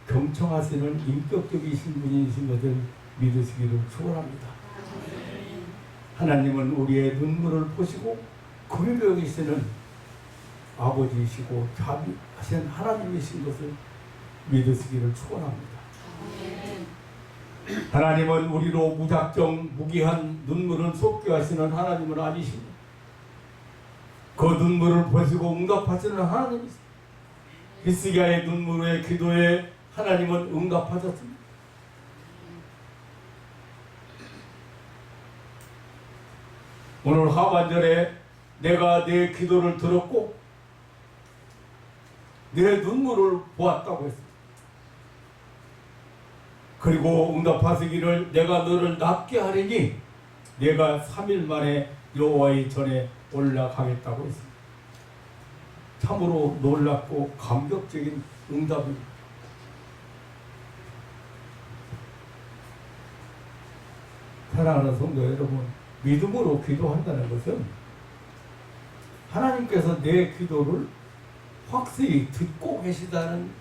A: 경청하시는 인격적이신 분이신 것을 믿으시기를 축원합니다. 하나님은 우리의 눈물을 보시고 그를 여기시는 아버지이시고 자비하신 하나님이신 것을 믿으시기를 축원합니다. 하나님은 우리로 무작정 무기한 눈물을 쏟게 하시는 하나님은 아니십니다. 그 눈물을 보시고 응답하시는 하나님이십니다. 히스기야의 눈물의 기도에 하나님은 응답하셨습니다. 오늘 하반절에 내가 내 기도를 들었고 내 눈물을 보았다고 했습니다. 그리고 응답하시기를 내가 너를 낫게 하리니 내가 3일 만에 여호와의 전에 올라가겠다고 했습니다. 참으로 놀랍고 감격적인 응답입니다. 사랑하는 성도 여러분, 믿음으로 기도한다는 것은 하나님께서 내 기도를 확실히 듣고 계시다는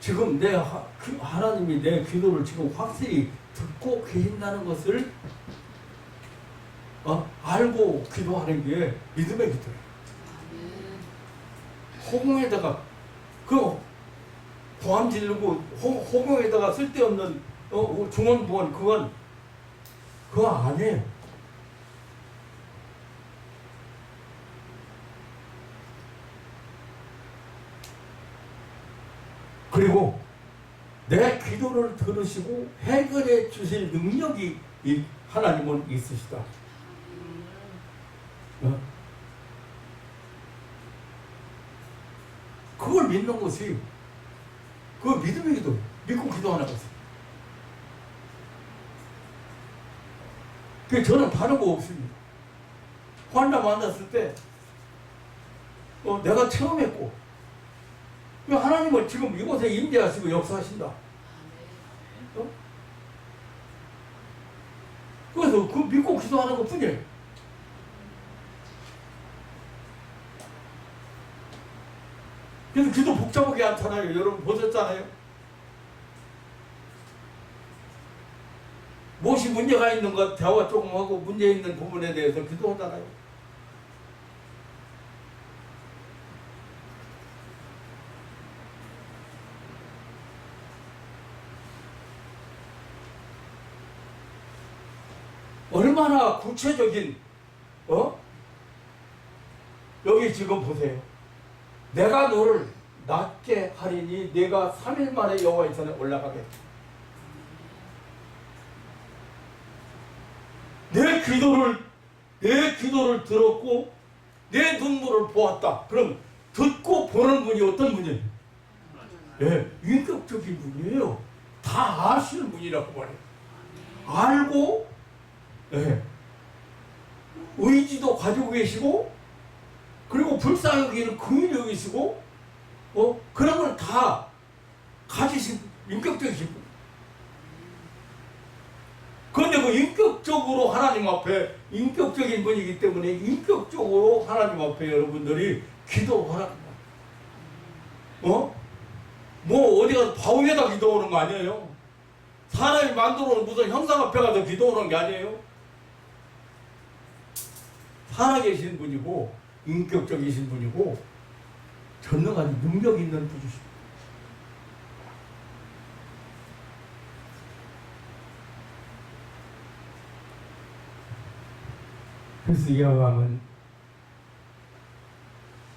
A: 지금 하나님이 내 기도를 지금 확실히 듣고 계신다는 것을 알고 기도하는 게 믿음의 기도예요. 호공에다가 보안 지르고 호공에다가 쓸데없는 중원부원 그거 아니에요. 그리고 내 기도를 들으시고 해결해 주실 능력이 하나님은 있으시다. 그걸 믿는 것이 그 믿음의 기도, 믿고 기도하는 것이. 저는 다른 거 없습니다. 환자 만났을 때 내가 체험했고 하나님은 지금 이곳에 임재하시고 역사하신다. 그래서 그 믿고 기도하는 것 뿐이에요. 그래서 기도 복잡하게 않잖아요. 여러분 보셨잖아요. 문제가 있는 것, 대화 조금 하고 문제 있는 부분에 대해서 기도하잖아요. 얼마나 구체적인, 여기 지금 보세요. 내가 너를 낫게 하리니 내가 3일 만에 여호와의 전에 올라가게. 내 기도를 들었고 내 눈물을 보았다. 그럼 듣고 보는 분이 어떤 분이에요? 예, 인격적인 분이에요. 다 아시는 분이라고 말해요. 알고, 예, 의지도 가지고 계시고, 그리고 불쌍히 여기는 긍휼히 여기시고, 그런 걸 다 가지신 인격적이신 분. 그런데 그 인격적으로 하나님 앞에, 인격적인 분이기 때문에 인격적으로 하나님 앞에 여러분들이 기도하라는 거예요. 뭐 어디 가서 바위 위에다 기도하는 거 아니에요. 사람이 만들어 놓은 무슨 형상 앞에 가서 기도하는 게 아니에요. 살아계신 분이고 인격적이신 분이고 전능한 능력 있는 분이십니다. 히스기야 왕은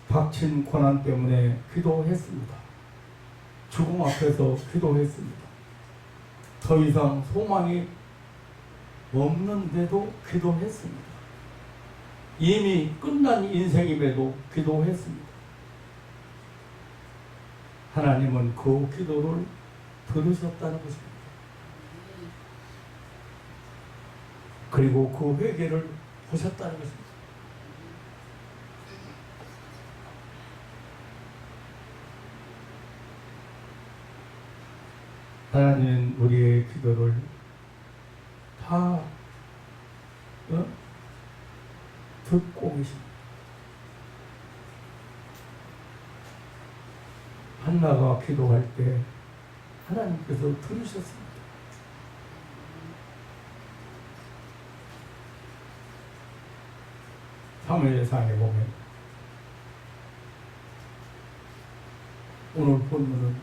A: 닥친 고난 때문에 기도했습니다. 죽음 앞에서 기도했습니다. 더 이상 소망이 없는데도 기도했습니다. 이미 끝난 인생임에도 기도했습니다. 하나님은 그 기도를 들으셨다는 것입니다. 그리고 그 회개를 보셨다는 것입니다. 하나님은 우리의 기도를 다 듣고 계십니다. 한나가 기도할 때 하나님께서 들으셨습니다. 사무엘상에 보면 오늘 본문은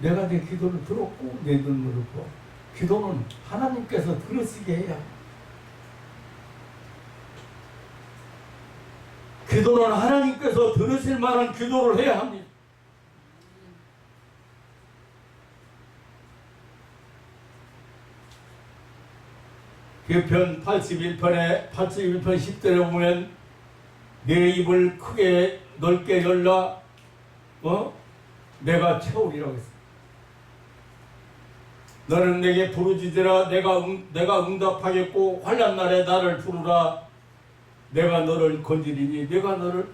A: 내가 내 기도를 들었고 내 눈물을 보아. 기도는 하나님께서 들으시게 해야 합니다. 기도는 하나님께서 들으실 만한 기도를 해야 합니다. 시편 81편에 10절에 보면 내 입을 크게 넓게 열라 내가 채우리라고 했습니다. 너는 내게 부르짖으라 내가 응답하겠고 환난 날에 나를 부르라 내가 너를 건지리니 내가 나를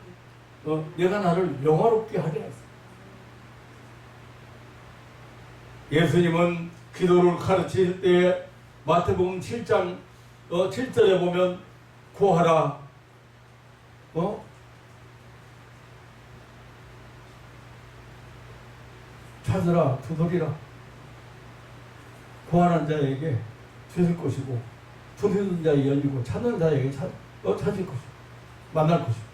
A: 영화롭게 하리라 했습니다. 예수님은 기도를 가르칠 때 마태복음 7장 7절에 보면 구하라 찾으라 두드리라 구하는 자에게 주실 것이고 두드리는 자에게 열리고 찾는 자에게 찾을 것이고 만날 것이고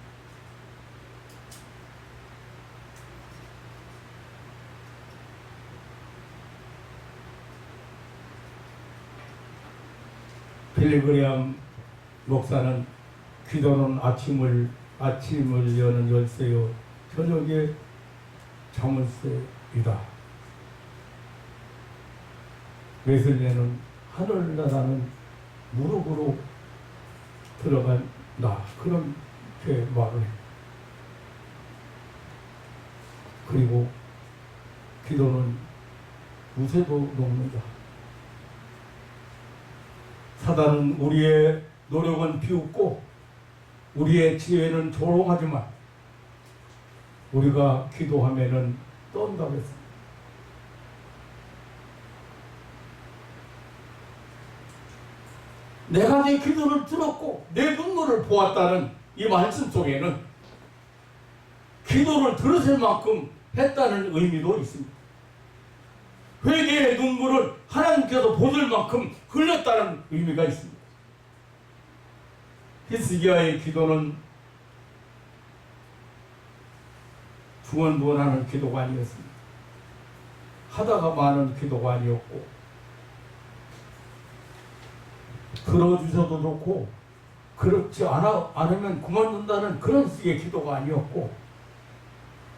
A: 빌리 그레이엄 목사는 기도는 아침을 여는 열쇠요 저녁에 자물쇠이다. 웨슬리는 하늘나라는 무릎으로 들어간다. 그렇게 말을 해. 그리고 기도는 무쇠도 녹는다. 사단은 우리의 노력은 비웃고 우리의 지혜는 조롱하지만 우리가 기도하면은 떤다고 했습니다. 내가 내 기도를 들었고 내 눈물을 보았다는 이 말씀 속에는 기도를 들으실 만큼 했다는 의미도 있습니다. 회개의 눈물을 하나님께서 보실 만큼 흘렸다는 의미가 있습니다. 히스기야의 기도는 중언부언하는 기도가 아니었습니다. 하다가 마는 기도가 아니었고, 들어주셔도 좋고 그렇지 않으면 그만둔다는 그런 식의 기도가 아니었고,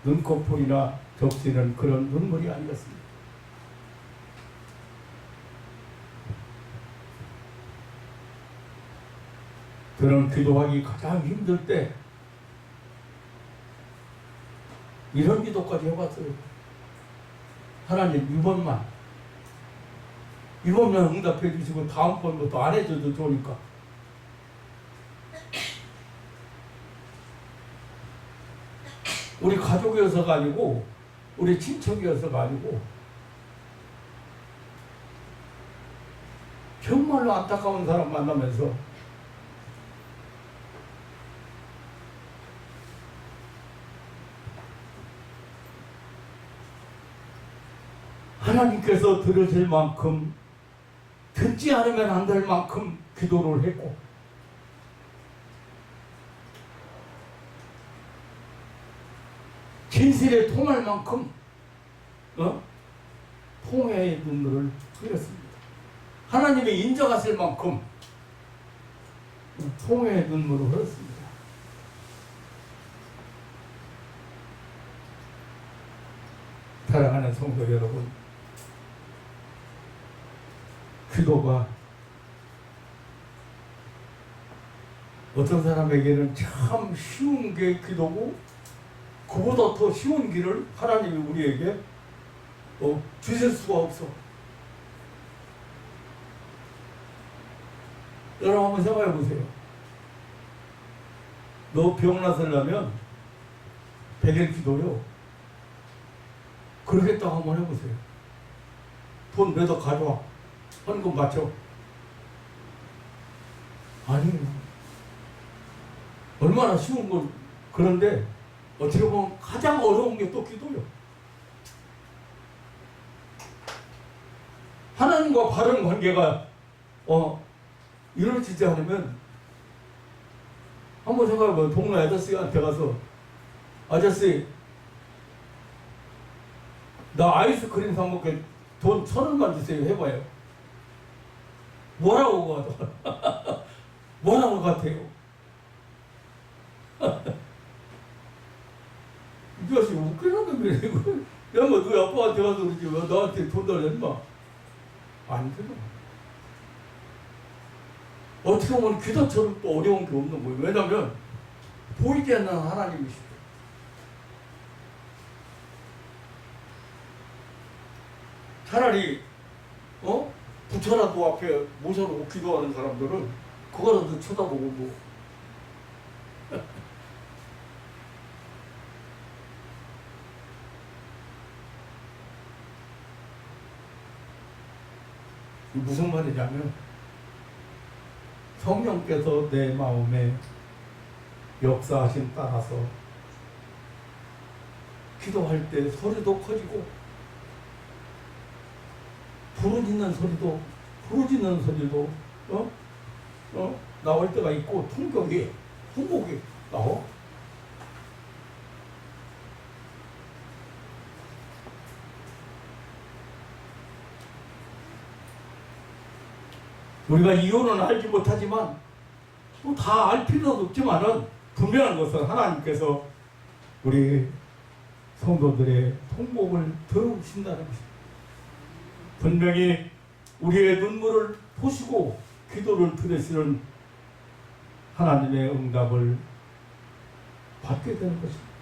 A: 눈꺼풀이나 적시는 그런 눈물이 아니었습니다. 그런 기도하기 가장 힘들 때 이런 기도까지 해봤어요. 하나님, 이번만 응답해 주시고 다음번부터 안 해줘도 좋으니까. 우리 가족이어서가 아니고, 우리 친척이어서가 아니고, 정말로 안타까운 사람 만나면서 하나님께서 들으실 만큼, 듣지 않으면 안 될 만큼 기도를 했고, 진실에 통할 만큼 통회의 눈물을 흘렸습니다. 하나님이 인정하실 만큼 통회의 눈물을 흘렸습니다. 사랑하는 성도 여러분, 기도가 어떤 사람에게는 참 쉬운 게 기도고, 그보다 더 쉬운 길을 하나님이 우리에게 주실 수가 없어. 여러분 한번 생각해 보세요. 너 병 나서려면 100일 기도요. 그러겠다고 한번 해보세요. 돈 내다 가져와. 헌금 맞춰. 아니에요. 얼마나 쉬운 건. 그런데 어떻게 보면 가장 어려운 게 또 기도요. 하나님과 바른 관계가 이루어지지 않으면, 한번 생각해봐요. 동네 아저씨한테 가서, 아저씨, 나 아이스크림 사 먹게 돈 1,000원만 주세요 해봐요. 뭐라고 하죠? 뭐라고 같아요? 이 자식 웃기는 놈이네. 야, 뭐, 너희 아빠한테 가서 그러지. 왜 나한테 돈 달래, 인마? 안 되나? 어떻게 보면 기도처럼 또 어려운 게 없는 거예요. 왜냐면, 보이지 않는 하나님이시죠. 차라리, 부처라도 앞에 모셔놓고 기도하는 사람들은 그거라도 쳐다보고 뭐. 무슨 말이냐면, 성령께서 내 마음에 역사하심 따라서 기도할 때 소리도 커지고, 부르짖는 소리도 나올 때가 있고, 풍곡이 나와. 우리가 이유는 알지 못하지만, 또 다 알 필요도 없지만은, 분명한 것은 하나님께서 우리 성도들의 통곡을 들으신다는 것입니다. 분명히 우리의 눈물을 보시고 기도를 들으시는 하나님의 응답을 받게 되는 것입니다.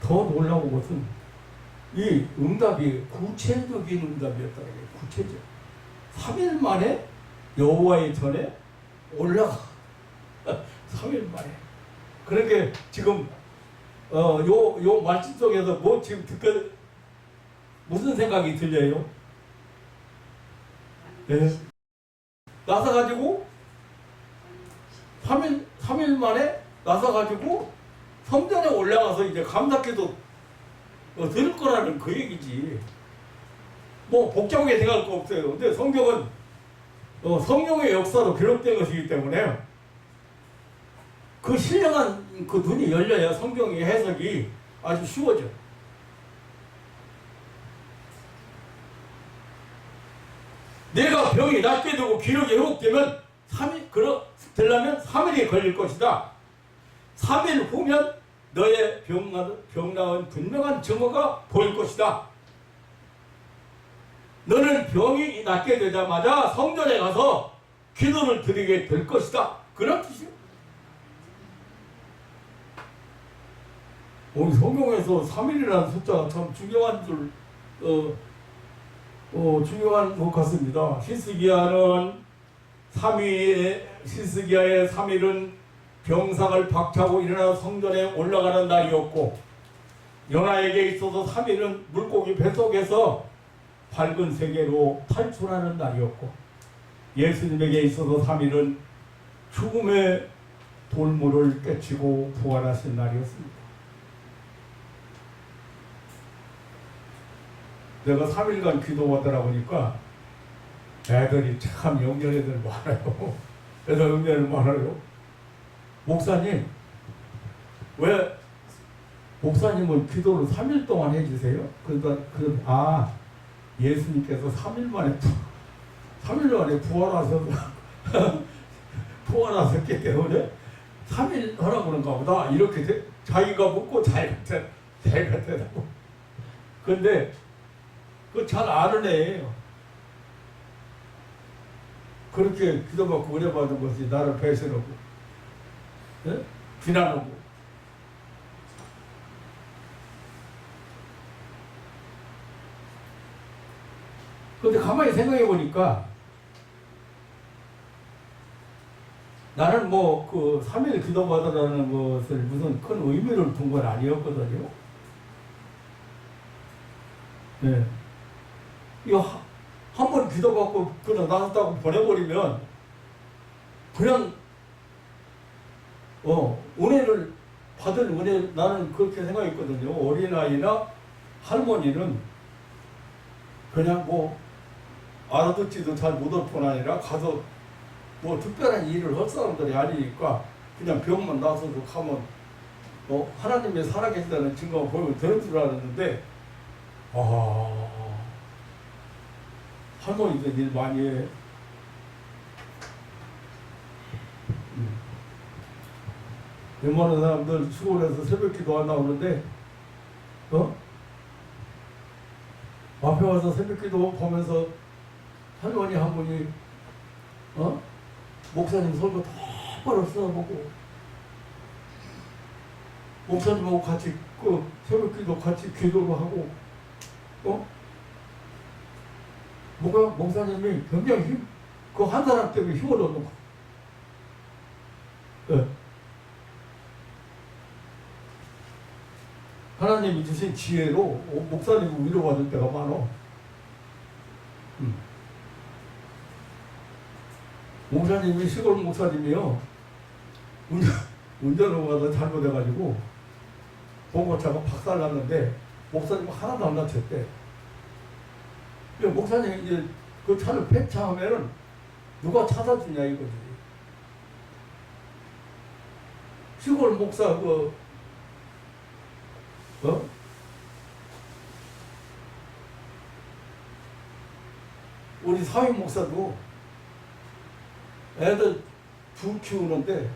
A: 더 놀라운 것은 이 응답이 구체적인 응답이었다는 거예요. 구체적. 3일 만에 여호와의 전에 올라가. 3일 만에. 그러니까 지금 요 말씀 속에서 뭐 지금 무슨 생각이 들려요? 네. 나서가지고 3일 만에 나서가지고 성전에 올라가서 이제 감사기도 들을 거라는 그 얘기지. 뭐 복잡하게 생각할 거 없어요. 근데 성경은 성령의 역사로 기록된 것이기 때문에 그 신령한 그 눈이 열려야 성경의 해석이 아주 쉬워져. 내가 병이 낫게 되고 기력이 회복되면 3일, 되려면 3일이 걸릴 것이다. 3일 후면 너의 병 나은 분명한 증거가 보일 것이다. 너는 병이 낫게 되자마자 성전에 가서 기도를 드리게 될 것이다. 그런 뜻이에요. 오늘 성경에서 3일이라는 숫자가 참 중요한 중요한 것 같습니다. 히스기야의 3일은 병상을 박차고 일어나 성전에 올라가는 날이었고, 요나에게 있어서 3일은 물고기 뱃속에서 밝은 세계로 탈출하는 날이었고, 예수님에게 있어서 3일은 죽음의 돌물을 깨치고 부활하신 날이었습니다. 내가 3일간 기도하더라 보니까 애들이 참 영년 애들 많아요. 애들 영년을 많아요. 목사님, 왜 목사님은 기도를 3일 동안 해주세요? 그러니까 예수님께서 3일 만에 부활하셔서 부활하셨기 때문에 3일 하라고 그런가 보다. 이렇게 자기가 묻고 자기가 대답하고. 근데 그거 잘 아는 애예요. 그렇게 기도받고 의뢰받은 것이 나를 배신하고, 네? 비난하고. 근데 가만히 생각해 보니까 나는 뭐 그 3일 기도받으라는 것을 무슨 큰 의미를 둔 건 아니었거든요. 네. 이거 한 번 기도받고 그냥 나섰다고 보내버리면 그냥 은혜를 받을 은혜, 나는 그렇게 생각했거든요. 어린아이나 할머니는 그냥 뭐 알아듣지도 잘 못할 뿐 아니라 가서 뭐 특별한 일을 할 사람들이 아니니까 그냥 병만 나서서 가면 하나님의 살아계시다는 증거가 보이면 되는 줄 알았는데, 할머니들 일 많이 해. 웬만한 사람들 시골에서 새벽 기도 안 나오는데, 앞에 와서 새벽 기도 보면서 할머니 한 분이, 목사님 설교 똑바로 써보고, 목사님하고 같이 그 새벽 기도 같이 기도를 하고, 목사님이 굉장히 그 한 사람 때문에 힘을 얻는 거. 네. 하나님이 주신 지혜로 목사님을 위로받을 때가 많아. 목사님이 시골 목사님이요. 운전을 가다 잘못해가지고 봉고차가 박살났는데 목사님 하나도 안 다쳤대. 목사님이 이제 그 차를 폐차하면은 누가 찾아주냐 이거지. 시골 목사 우리 사회 목사도 애들 둘 키우는데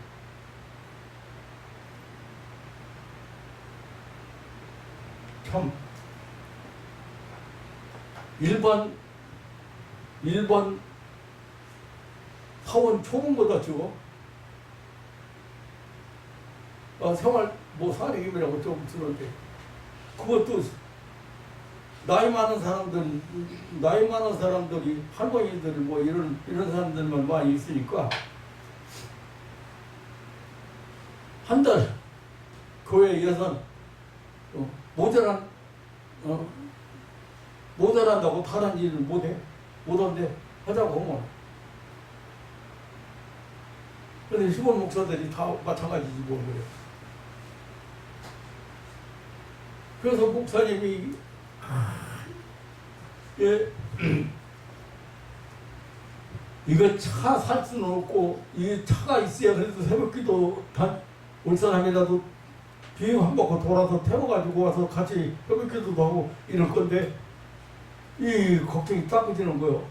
A: 참 일반 사원 초봉보다 적어. 생활 뭐 사례임이라고 좀 들었는데, 그것도 나이 많은 사람들이 할머니들 뭐 이런 사람들만 많이 있으니까 한 달 교회 예산 모자란다고 다른 일을 못한대 하자고 하면. 근데 시골 목사들이 다 마찬가지지 뭐 그래요. 그래서 목사님이 예, 이거 차 살 수는 없고 이 차가 있어야 그래도 새벽기도 올 사람이라도 비행 한 바퀴 돌아서 태워가지고 와서 같이 새벽기도도 하고 이럴 건데 이 걱정이 따끔지는 거요.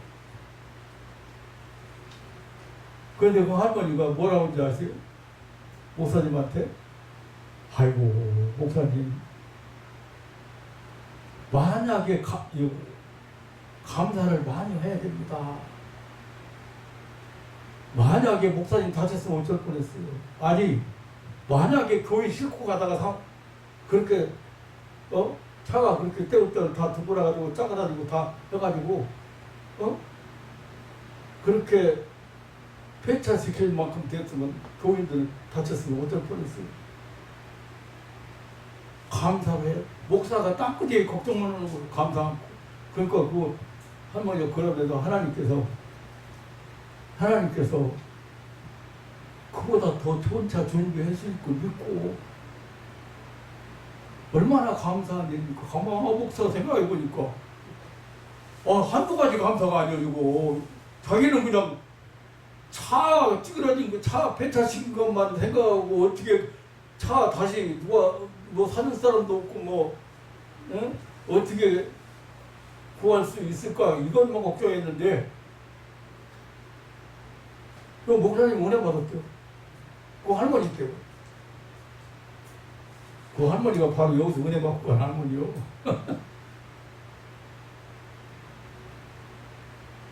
A: 그런데 그 할머니가 뭐라고 하는지 아세요? 목사님한테 아이고 목사님 만약에 감사를 많이 해야 됩니다. 만약에 목사님 다쳤으면 어쩔 뻔했어요. 아니 만약에 교회 싣고 가다가 그렇게 차가 그렇게 때울때울 다 두부라가지고 짜가지고 다 해가지고 그렇게 폐차시킬 만큼 됐으면 교인들 다쳤으면 어쩔 뻔했어요. 감사를 해요. 목사가 땅끝에 걱정만 하는 걸 감사하고 그러니까 그 할머니가 그러면서 하나님께서 그보다 더 좋은 차 준비했을 걸 믿고 얼마나 감사한 일입니까? 가만 목사 생각해보니까 한두 가지 감사가 아니고 자기는 그냥 차 찌그러진 거, 차 폐차시킨 것만 생각하고 어떻게 차 다시 뭐 사줄 사람도 없고 어떻게 구할 수 있을까 이것만 걱정했는데 그 목사님 은혜 받았죠. 그 할머니 때문에. 그 할머니가 바로 여기서 은혜 받고 간 할머니요.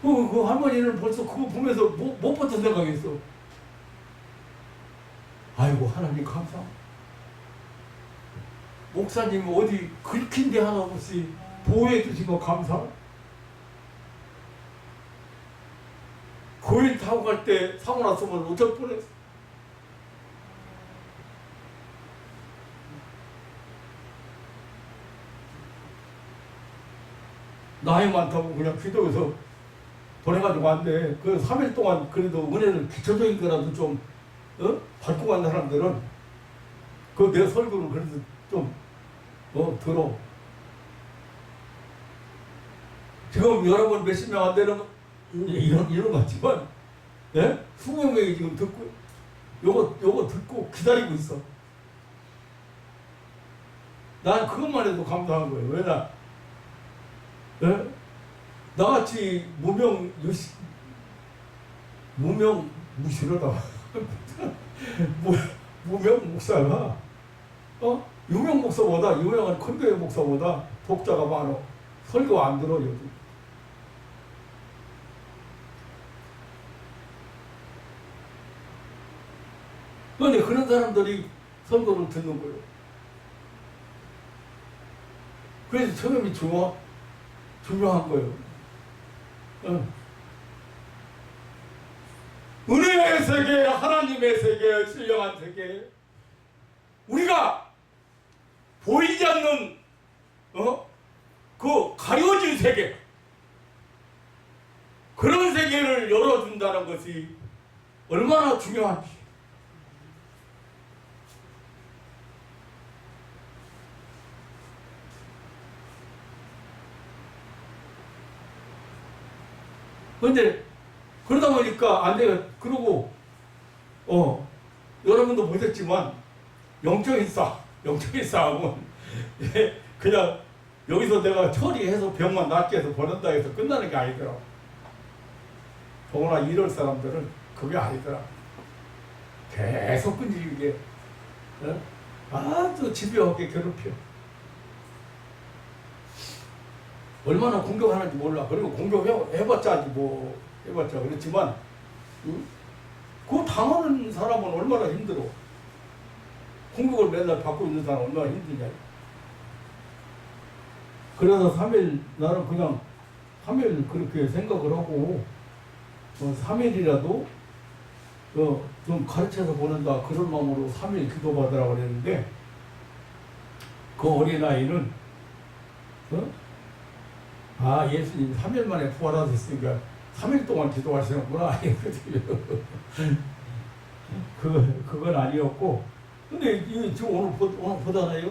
A: 그 할머니는 벌써 그거 보면서 못 봤던 생각했어. 아이고 하나님 감사합니다. 목사님 어디 긁힌 데 하나 없이 보호해 주신 거 감사. 고일 타고 갈 때 사고 났으면 어쩔 뻔했어. 나이 많다고 그냥 기도해서 보내가지고 왔는데 그 3일 동안 그래도 은혜를 기초적인 거라도 좀 받고 간 사람들은 그 내 설교를 그래도 좀 들어. 지금 여러분 몇십 명 안 되는 이런 것 같지만 예? 20명이 지금 듣고 요거 듣고 기다리고 있어. 난 그것만 해도 감사한 거예요. 왜냐 예? 나같이 무시러다 무명 목사가 유명 목사보다 유명한 큰 교회 목사보다 독자가 많아. 설교 안 들어 요즘. 그런데 그런 사람들이 설교를 듣는 거예요. 그래서 처음이 중요한 거예요. 은혜의 세계, 하나님의 세계, 신령한 세계, 우리가 보이지 않는 그 가려진 세계, 그런 세계를 열어준다는 것이 얼마나 중요한지. 근데 그러다 보니까 안 돼요. 그러고 여러분도 보셨지만 영적인 싸움은 그냥 여기서 내가 처리해서 병만 낫게 해서 보낸다 해서 끝나는 게 아니더라. 더구나 이럴 사람들은 그게 아니더라. 계속 끈질기게 아주 집요하게 괴롭혀. 얼마나 공격하는지 몰라. 그리고 공격해봤자 해봤자 그렇지만 그 당하는 사람은 얼마나 힘들어. 공격을 맨날 받고 있는 사람은 얼마나 힘드냐. 그래서 3일 나는 그냥 3일 그렇게 생각을 하고 3일이라도 좀 가르쳐서 보낸다 그런 마음으로 3일 기도받으라고 그랬는데 그 어린아이는 예수님 3일 만에 부활하셨으니까 3일 동안 기도하시는구나. 그건 아니었고, 근데 지금 오늘 보잖아요.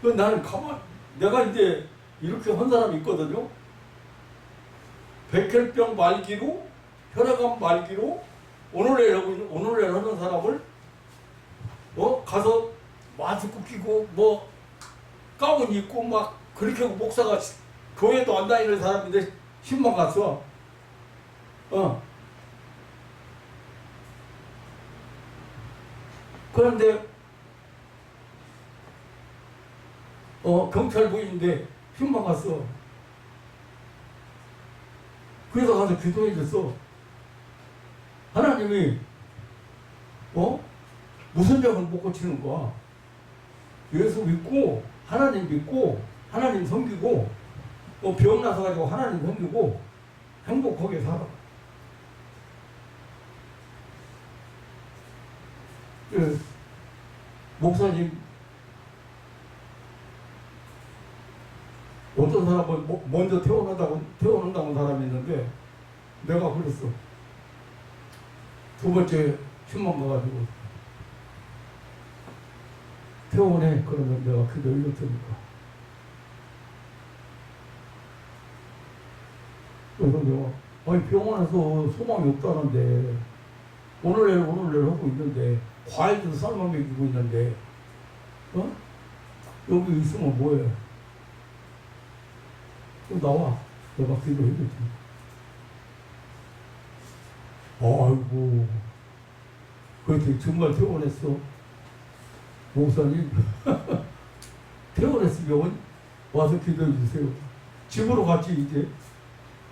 A: 나는 내가 이제 이렇게 한 사람이 있거든요. 백혈병 말기로, 혈액암 말기로, 오늘날 하는 사람을, 가서 마스크 끼고, 가운 입고, 그렇게 하고 목사가 교회도 안 다니는 사람인데, 신방 갔어. 그런데, 경찰 부인인데, 신방 갔어. 그래서 가서 기도해 줬어. 하나님이, 무슨 병을 못 고치는 거야. 예수 믿고, 하나님 믿고, 하나님 섬기고, 병 나서 가지고 하나님 섬기고, 행복하게 살아. 목사님, 어떤 사람은 먼저 태어난다고 사람이 있는데, 내가 그랬어. 두 번째 신방 가가지고, 퇴원해. 그러면 내가 기도 읽을 테니까. 그래서 내가, 병원에서 소망이 없다는데, 오늘날 하고 있는데, 과일도 삶아 먹이고 있는데, 여기 있으면 뭐해? 나와. 내가 기도 읽을 테니까. 아이고, 그랬더니 정말 퇴원했어. 목사님, 퇴원했으면 와서 기도해 주세요. 집으로 갔지, 이제.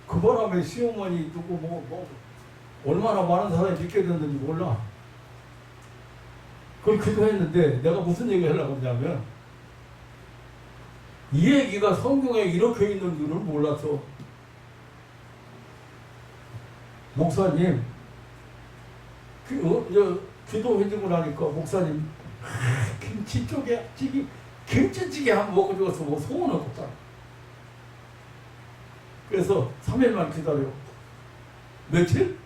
A: 그 바람에 시어머니 누구 얼마나 많은 사람이 믿게 됐는지 몰라. 그걸 기도했는데 내가 무슨 얘기 하려고 하냐면, 이 얘기가 성경에 이렇게 있는 줄을 몰라서, 목사님, 기도해주고 나니까 목사님, 김치찌개 한번 먹고 죽었어. 소원 없다. 그래서 3일만 기다려. 며칠?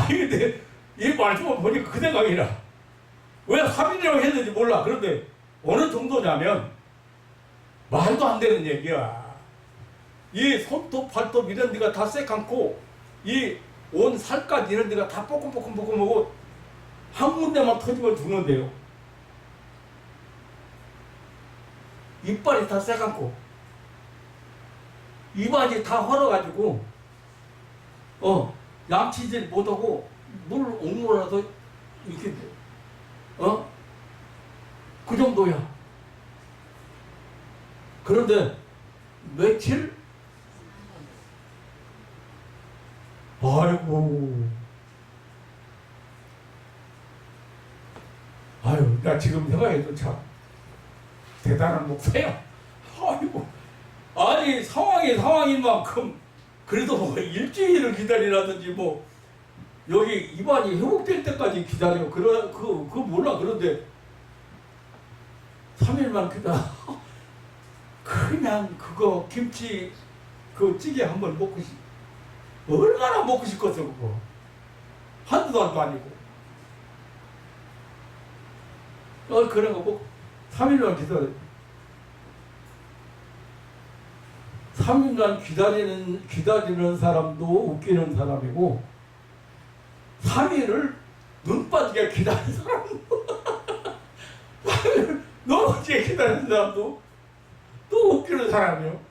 A: 근데 이 말씀을 보니까 그 생각이 나. 왜 3일이라고 했는지 몰라. 그런데 어느 정도냐면, 말도 안 되는 얘기야. 이 손톱, 발톱 이런 데가 다 새kam고, 이 온 살까지 이런 데가 다 뽀끔뽀끔뽀끔하고, 한 군데만 터지면 죽는데요. 이빨이 다 새kam고, 입안이 다 헐어가지고, 양치질 못하고, 물 옥물어서 이렇게, 그 정도야. 그런데, 며칠? 나 지금 생각해도 참 대단한 목사야. 아니, 상황인 만큼, 그래도 일주일을 기다리라든지, 여기 입안이 회복될 때까지 기다려. 그거 몰라. 그런데, 3일만 기다려. 그냥 그거 김치, 그 찌개 한번 얼마나 먹고 싶겠어, 그거. 한두 달도 아니고. 그런 거 3일만 기다려. 3일간 기다리는 사람도 웃기는 사람이고, 3일을 눈 빠지게 기다리는 사람도, 3일을 넘어지게 기다리는 사람도 또 웃기는 사람이요.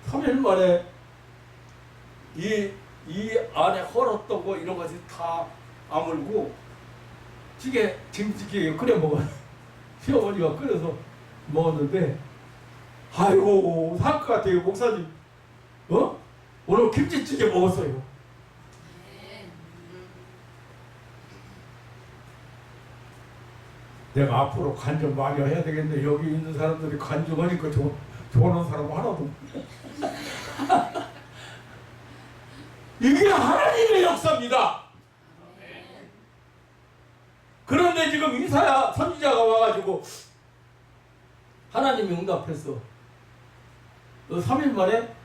A: 삼일 만에 이 안에 헐었던 거 이런 것이 다 아물고, 김치찌개 끓여 먹어요. 시어머니가 끓여서 먹었는데, 살 것 같아요. 목사님, 오늘 김치찌개 먹었어요. 내가 앞으로 간증 많이 해야 되겠네. 여기 있는 사람들이 간증하니까 좋아하는 사람 하나도 이게 하나님의 역사입니다. 그런데 지금 이사야 선지자가 와가지고 하나님이 응답했어. 3일 만에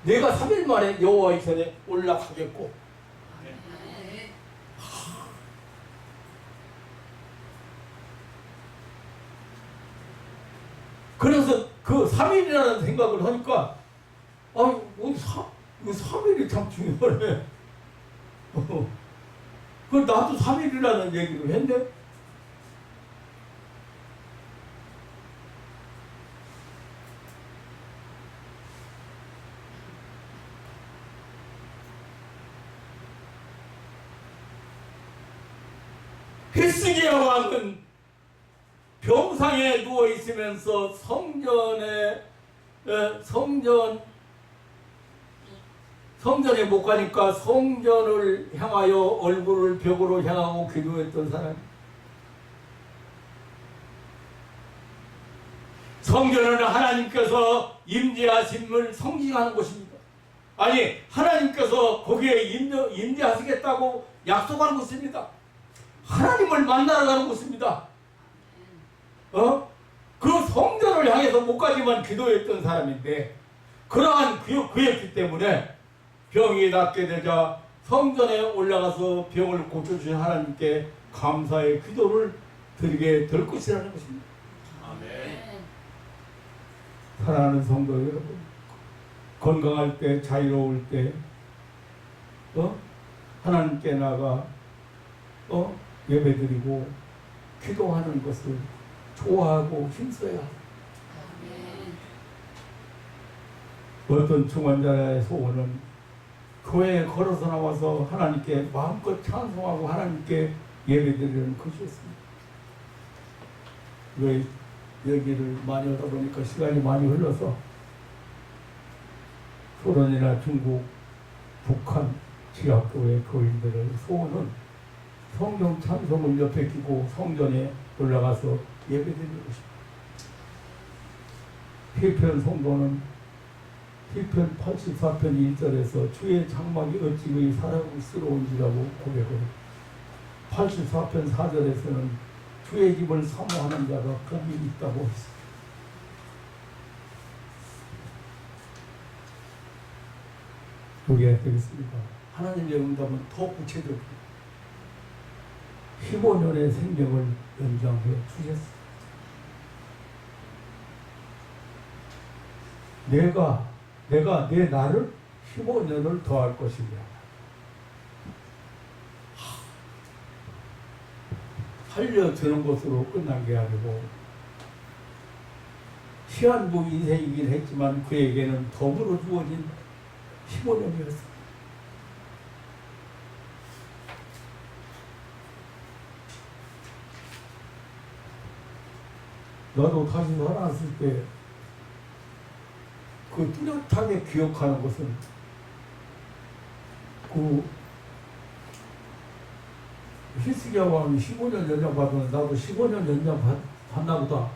A: 내가 3일 만에 여호와의 전에 올라가겠고. 그래서 그 3일이라는 생각을 하니까 아, 3일이 참 중요하네. 그 나도 3일이라는 얘기를 했네. 히스기야 왕은 병상에 누워 있으면서 성전에 못 가니까 성전을 향하여 얼굴을 벽으로 향하고 기도했던 사람. 성전은 하나님께서 임재하심을 상징하는 곳입니다. 아니, 하나님께서 거기에 임재하시겠다고 약속하는 곳입니다. 하나님을 만나러 가는 곳입니다. 그 성전을 향해서 못 가지만 기도했던 사람인데, 그러한 그였기 때문에 병이 낫게 되자 성전에 올라가서 병을 고쳐주신 하나님께 감사의 기도를 드리게 될 것이라는 것입니다.
B: 아멘.
A: 사랑하는 성도 여러분, 건강할 때, 자유로울 때, 하나님께 나가 예배드리고 기도하는 것을 좋아하고 힘써야 합니다. 어떤 중환자의 소원은 교회에 걸어서 나와서 하나님께 마음껏 찬송하고 하나님께 예배드리는 것이었습니다. 왜 여기를 많이 하다 보니까 시간이 많이 흘러서 소련이나 중국, 북한 지하교회 교인들의 소원은 성경 찬송을 옆에 끼고 성전에 올라가서 예배드리는 것입니다. 필편 성도는 필편 84편 1절에서 주의 장막이 어찌 그리 사랑스러운지라고 고백을, 84편 4절에서는 주의 집을 사모하는 자가 복이 있다고 했습니다. 우리가 되겠습니다. 하나님의 응답은 더 구체적입니다. 15년의 생명을 연장해 주셨습니다. 내가 내 나를 15년을 더할 것이냐. 살려주는 것으로 끝난 게 아니고 시한부 인생이긴 했지만 그에게는 덤으로 주어진 15년이었습니다. 나도 다시 살아났을 때 그 뚜렷하게 기억하는 것은 그 히스기야 왕이 15년 연장 받으면 나도 15년 연장 받나 보다.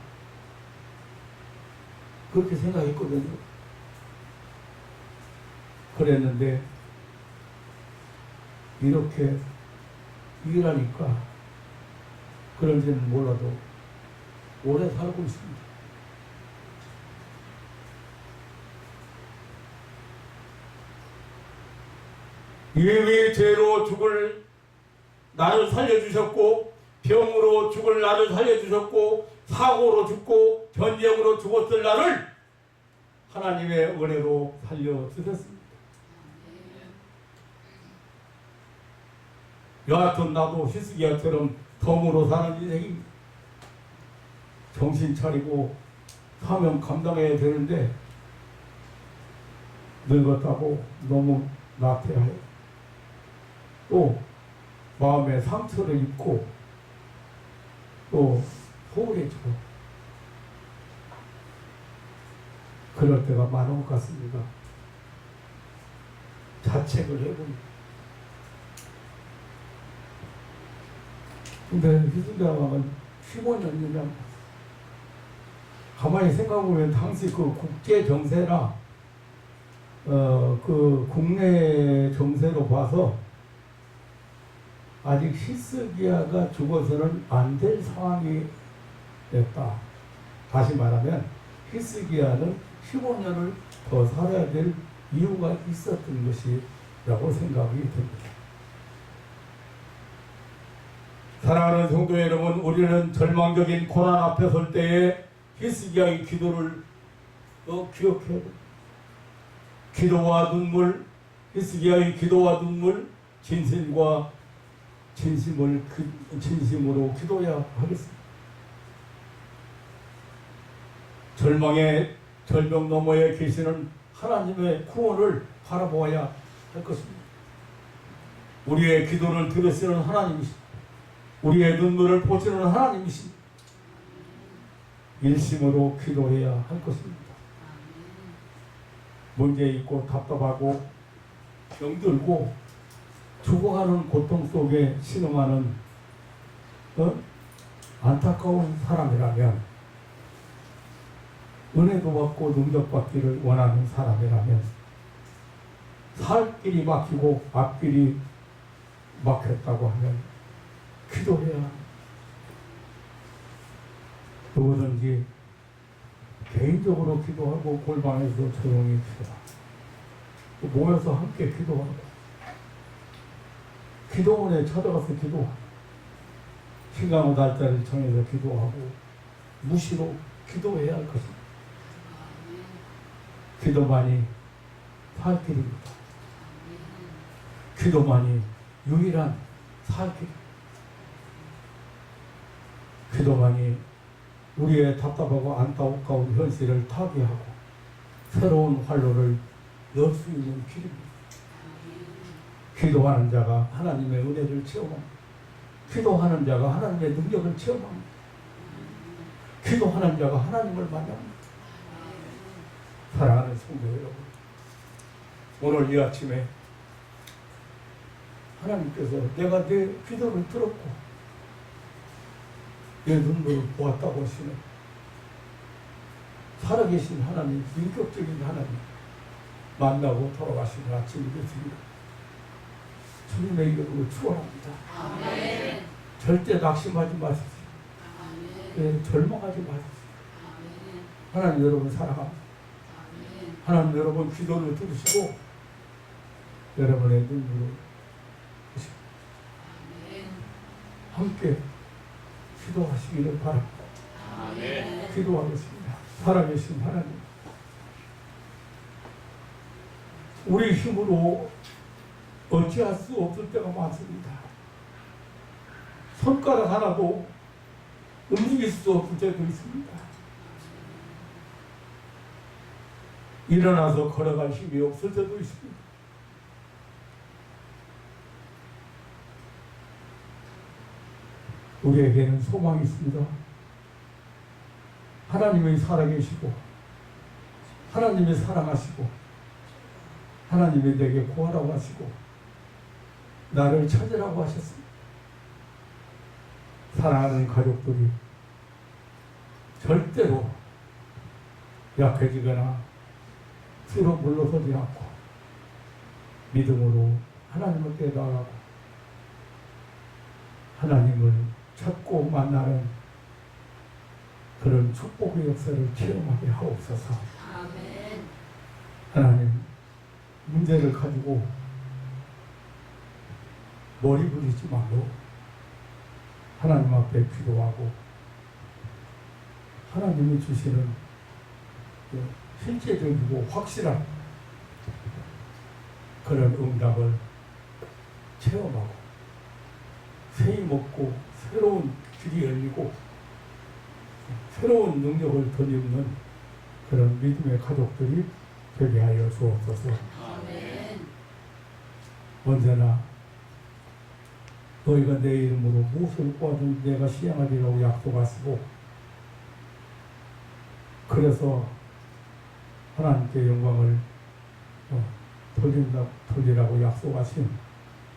A: 그렇게 생각했거든요. 그랬는데 이렇게 일하니까 그런지는 몰라도 오래 살고 있습니다. 이미 죄로 죽을 나를 살려주셨고, 병으로 죽을 나를 살려주셨고, 사고로 죽고 전쟁으로 죽었을 나를 하나님의 은혜로 살려주셨습니다. 여하튼 나도 히스기야처럼 덤으로 사는 인생입니다. 정신 차리고 사명 감당해야 되는데 늙었다고 너무 나태해요. 또 마음에 상처를 입고 또 소홀해지고 그럴 때가 많은 것 같습니다. 자책을 해봅니다. 근데 히스기야 왕은 15년이나 가만히 생각해보면 당시 그 국제 정세나 그 국내 정세로 봐서 아직 히스기야가 죽어서는 안 될 상황이 됐다. 다시 말하면 히스기야는 15년을 더 살아야 될 이유가 있었던 것이라고 생각이 됩니다. 사랑하는 성도 여러분, 우리는 절망적인 고난 앞에 설 때에 히스기야의 기도를 기억해야 됩니다. 기도와 눈물, 히스기야의 기도와 눈물, 진심과 진심으로 기도해야 하겠습니다. 절망의 절벽 너머에 계시는 하나님의 구원을 바라보아야 할 것입니다. 우리의 기도를 들으시는 하나님이십니다. 우리의 눈물을 보시는 하나님이십니다. 일심으로 기도해야 할 것입니다. 문제 있고 답답하고 병들고 죽어가는 고통 속에 신음하는 안타까운 사람이라면, 은혜도 받고 능력받기를 원하는 사람이라면, 살 길이 막히고 앞길이 막혔다고 하면 기도해야 합니다. 누구든지 개인적으로 기도하고 골방에서 조용히 기도하고 모여서 함께 기도하고 기도원에 찾아가서 기도하고 시간과 날짜를 정해서 기도하고 무시로 기도해야 할 것입니다. 기도만이 살 길입니다. 기도만이 유일한 살 길. 기도만이 우리의 답답하고 안타까운 현실을 타개하고 새로운 활로를 열 수 있는 길입니다. 기도하는 자가 하나님의 은혜를 체험합니다. 기도하는 자가 하나님의 능력을 체험합니다. 기도하는 자가 하나님을 만납니다. 사랑하는 성도 여러분, 오늘 이 아침에 하나님께서 내가 내 기도를 들었고 내 눈물을 보았다고 하시는 살아계신 하나님, 인격적인 하나님 만나고 돌아가시는 아침이 되시기를 주님의 이름으로 축원합니다. 아멘. 절대 낙심하지 마십시오. 아멘. 절망하지 마십시오. 아멘. 하나님 여러분 사랑합니다. 아멘. 하나님 여러분 기도를 들으시고 여러분의 눈물을 보시고 함께 기도하시기를 바랍니다. 아멘. 기도하겠습니다. 살아계신 하나님, 우리 힘으로 어찌할 수 없을 때가 많습니다. 손가락 하나도 움직일 수 없을 때도 있습니다. 일어나서 걸어갈 힘이 없을 때도 있습니다. 우리에게는 소망이 있습니다. 하나님이 살아계시고 하나님이 사랑하시고 하나님이 내게 구하라고 하시고 나를 찾으라고 하셨습니다. 사랑하는 가족들이 절대로 약해지거나 뒤로 물러서지 않고 믿음으로 하나님께 나아가고 하나님을 찾고 만나는 그런 축복의 역사를 체험하게 하옵소서. 아멘. 하나님, 문제를 가지고 머리 부리지 말고 하나님 앞에 기도하고 하나님이 주시는 실제적이고 확실한 그런 응답을 체험하고 새히 먹고 새로운 길이 열리고 새로운 능력을 덧입는 그런 믿음의 가족들이 되게 하여 주옵소서. 아멘. 언제나 너희가 내 이름으로 무엇을 구하든 내가 시행하리라고 약속하시고 그래서 하나님께 영광을 돌리라고 약속하신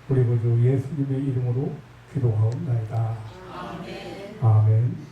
A: 우리 구주 예수님의 이름으로 기도하옵나이다. 아멘. 아멘.